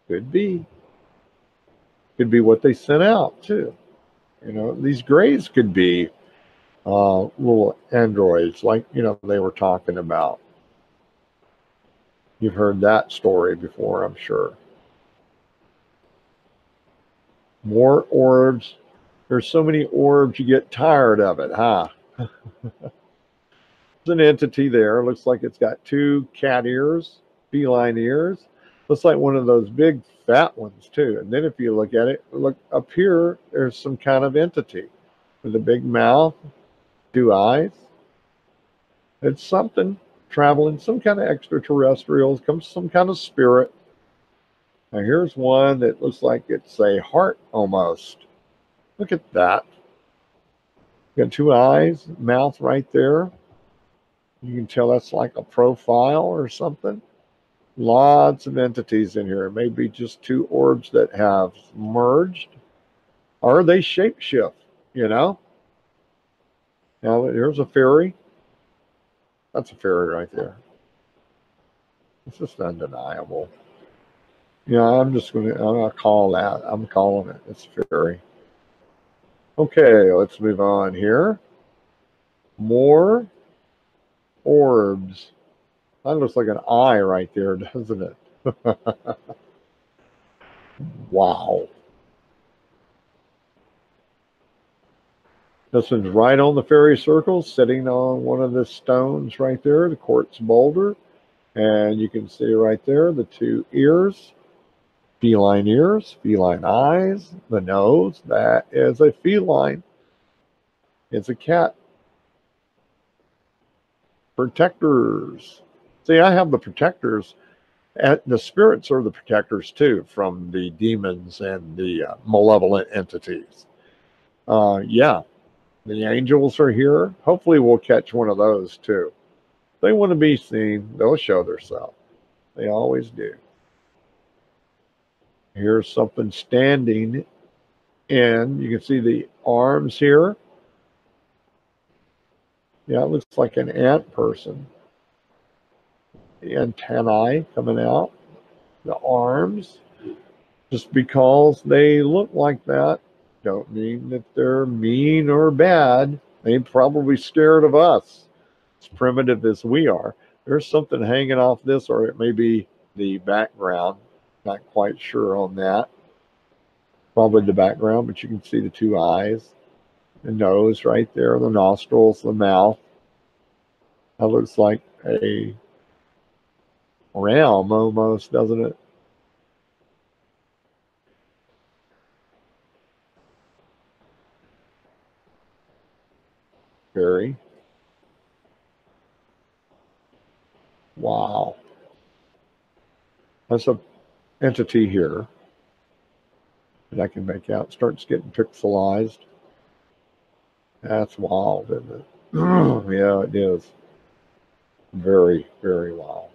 Could be. Could be what they sent out too. You know, these grays could be little androids, like they were talking about. You've heard that story before, I'm sure. More orbs. There's so many orbs, you get tired of it, huh? There's an entity there. Looks like it's got two cat ears, feline ears. Looks like one of those big fat ones, too. And then if you look at it, look up here, there's some kind of entity with a big mouth, two eyes. It's something traveling, some kind of extraterrestrials, some kind of spirit. Now here's one that looks like it's a heart almost. Look at that. Got two eyes, mouth right there. You can tell that's like a profile or something. Lots of entities in here. Maybe just two orbs that have merged. Or they shapeshift, Now here's a fairy. That's a fairy right there. It's just undeniable. I'm gonna call that. I'm calling it. It's fairy. Okay, let's move on here. More orbs. That looks like an eye right there, doesn't it? Wow. This one's right on the fairy circle, sitting on one of the stones right there, the quartz boulder. And you can see right there the two ears, feline eyes, the nose. That is a feline. It's a cat. Protectors. See, I have the protectors. The spirits are the protectors too, from the demons and the malevolent entities. Yeah, the angels are here. Hopefully, we'll catch one of those too. If they want to be seen, they'll show themselves. They always do. Here's something standing in. You can see the arms here. Yeah, it looks like an ant person. The antennae coming out, the arms. Just because they look like that, don't mean that they're mean or bad. They're probably scared of us, as primitive as we are. There's something hanging off this, or it may be the background. Not quite sure on that. Probably the background, but you can see the two eyes, the nose right there, the nostrils, the mouth. That looks like a realm almost, doesn't it? Very. Wow. That's a entity here that I can make out. It starts getting pixelized. That's wild, isn't it? Yeah, it is. Very, very wild.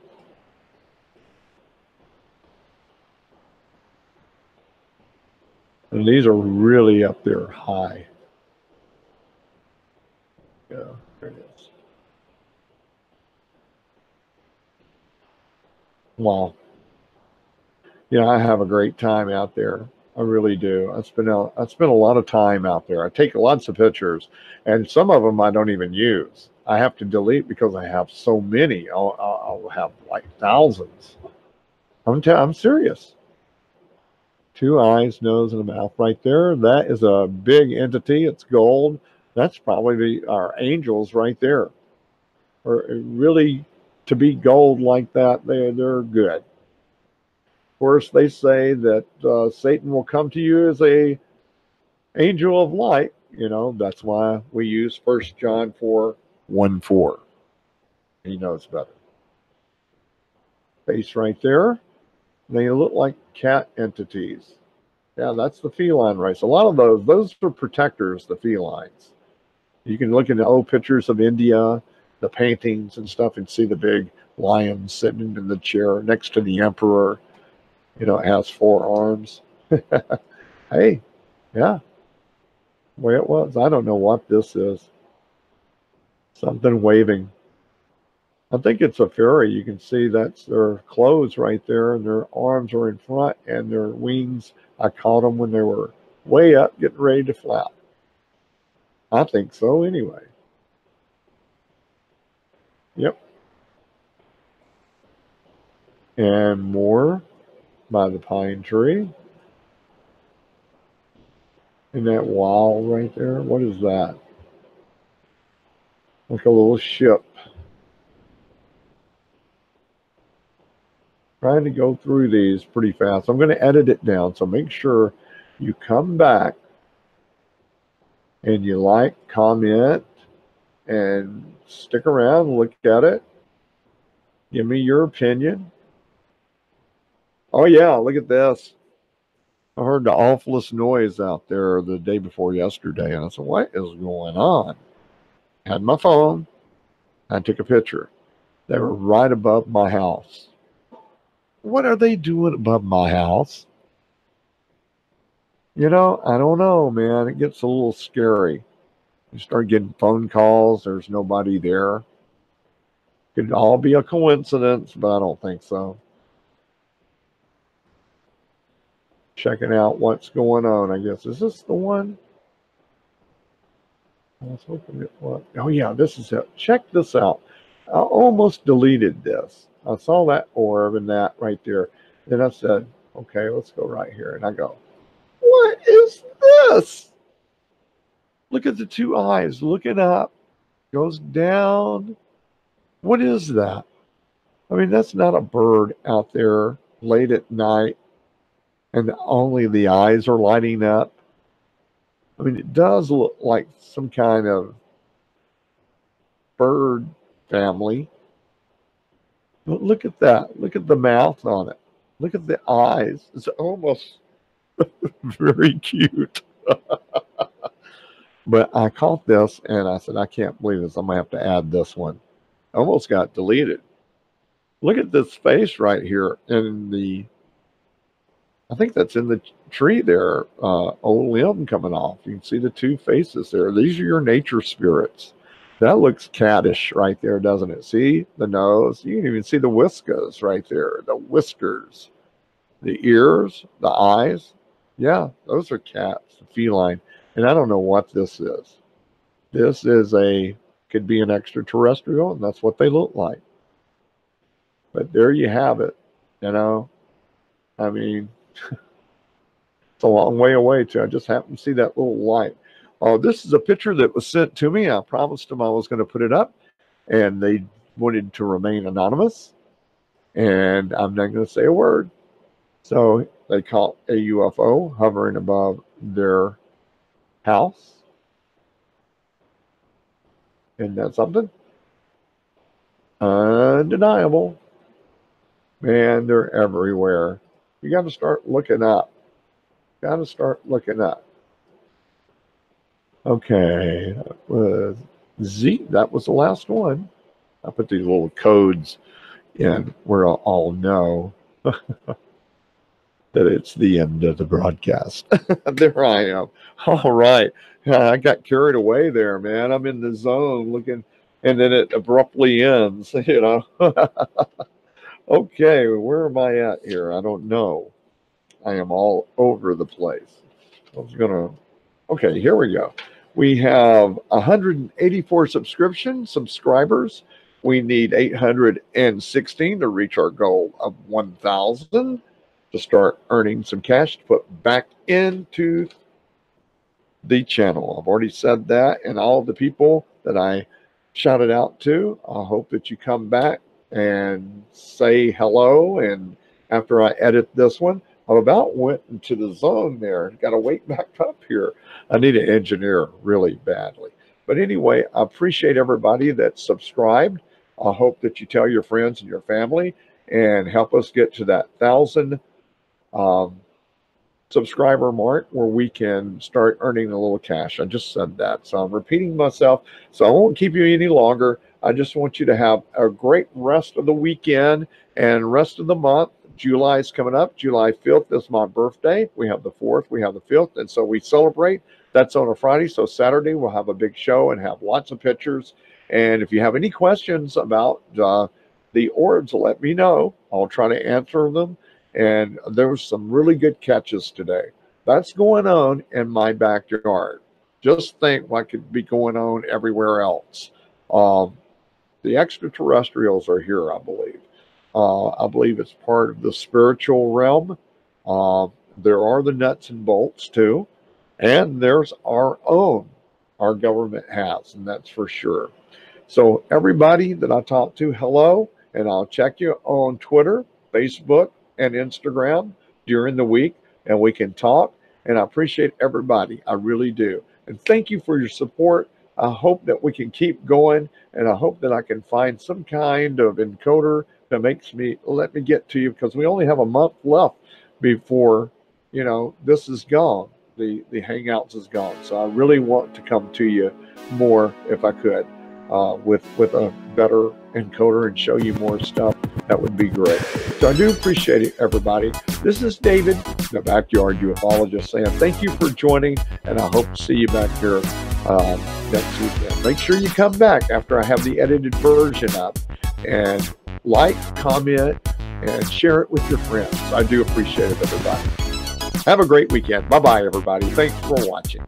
And these are really up there high. Yeah, there it is. Wow. Yeah, I have a great time out there. I really do. I spend a lot of time out there. I take lots of pictures, and some of them I don't even use. I have to delete because I have so many. I'll have like thousands. I'm serious. Two eyes, nose, and a mouth right there. That is a big entity. It's gold. That's probably our angels right there. Or really, to be gold like that, they're good. Of course, they say that Satan will come to you as a angel of light. You know, that's why we use 1 John 4:1-4. He knows better. Face right there. They look like cat entities. Yeah, that's the feline race. A lot of those are protectors, the felines. You can look at the old pictures of India, the paintings and stuff, and see the big lion sitting in the chair next to the emperor. You know, it has 4 arms. Hey, yeah, the way it was. I don't know what this is. Something waving. I think it's a fairy. You can see that's their clothes right there, and their arms are in front, and their wings. I caught them when they were way up, getting ready to flap. I think so, anyway. Yep. And more by the pine tree. And that wall right there. What is that? Like a little ship. Trying to go through these pretty fast. I'm going to edit it down, so make sure you come back and you like, comment, and stick around, look at it. Give me your opinion. Oh, yeah, look at this. I heard the awfulest noise out there the day before yesterday, and I said, what is going on? I had my phone. I took a picture. They were right above my house. What are they doing above my house? You know, I don't know, man. It gets a little scary. You start getting phone calls. There's nobody there. Could all be a coincidence, but I don't think so. Checking out what's going on, I guess. Is this the one? I was hoping it was. Oh, yeah, this is it. Check this out. I almost deleted this. I saw that orb and that right there. Then I said, okay, let's go right here. And I go, what is this? Look at the two eyes looking up, goes down. What is that? I mean, that's not a bird out there late at night and only the eyes are lighting up. I mean, it does look like some kind of bird family. But look at that. Look at the mouth on it. Look at the eyes. It's almost very cute. But I caught this and I said, I can't believe this. I'm going to have to add this one. Almost got deleted. Look at this face right here in the, I think that's in the tree there, old limb coming off. You can see the two faces there. These are your nature spirits. That looks cattish right there, doesn't it? See the nose? You can even see the whiskers right there, the whiskers, the ears, the eyes. Yeah, those are cats, feline. And I don't know what this is. This is could be an extraterrestrial, and that's what they look like. But there you have it. You know, I mean, it's a long way away too. I just happened to see that little light. Oh, this is a picture that was sent to me. I promised them I was going to put it up, and they wanted to remain anonymous. And I'm not going to say a word. So they caught a UFO hovering above their house. Isn't that something? Undeniable. Man, they're everywhere. You got to start looking up. Got to start looking up. Okay, that was Z. That was the last one. I put these little codes in where I'll all know that it's the end of the broadcast. There I am. All right. I got carried away there, man. I'm in the zone looking, and then it abruptly ends, you know. Okay, where am I at here? I don't know. I am all over the place. I was gonna. Okay, here we go. We have 184 subscribers. We need 816 to reach our goal of 1,000 to start earning some cash to put back into the channel. I've already said that, and all the people that I shouted out to, I hope that you come back and say hello. And after I edit this one, I about went into the zone there. Got to wait back up here. I need an engineer really badly. But anyway, I appreciate everybody that subscribed. I hope that you tell your friends and your family and help us get to that 1,000 subscriber mark where we can start earning a little cash. I just said that, so I'm repeating myself, so I won't keep you any longer. I just want you to have a great rest of the weekend and rest of the month. July is coming up. July 5th is my birthday. We have the 4th, we have the 5th, and so we celebrate. That's on a Friday, so Saturday we'll have a big show and have lots of pictures. And if you have any questions about the orbs, let me know. I'll try to answer them. And there was some really good catches today. That's going on in my backyard. Just think what could be going on everywhere else. The extraterrestrials are here, I believe. I believe it's part of the spiritual realm. There are the nuts and bolts too. And there's our own, our government has, and that's for sure. So everybody that I talk to, hello, and I'll check you on Twitter, Facebook, and Instagram during the week, and we can talk. And I appreciate everybody. I really do. And thank you for your support. I hope that we can keep going, and I hope that I can find some kind of encoder that makes me let me get to you, because we only have a month left before, you know, this is gone. The Hangouts is gone. So I really want to come to you more if I could with a better encoder and show you more stuff. That would be great. So I do appreciate it, everybody. This is David, the Backyard Ufologist, saying thank you for joining, and I hope to see you back here next weekend. Make sure you come back after I have the edited version up, and like, comment, and share it with your friends. I do appreciate it, everybody. Have a great weekend. Bye-bye, everybody. Thanks for watching.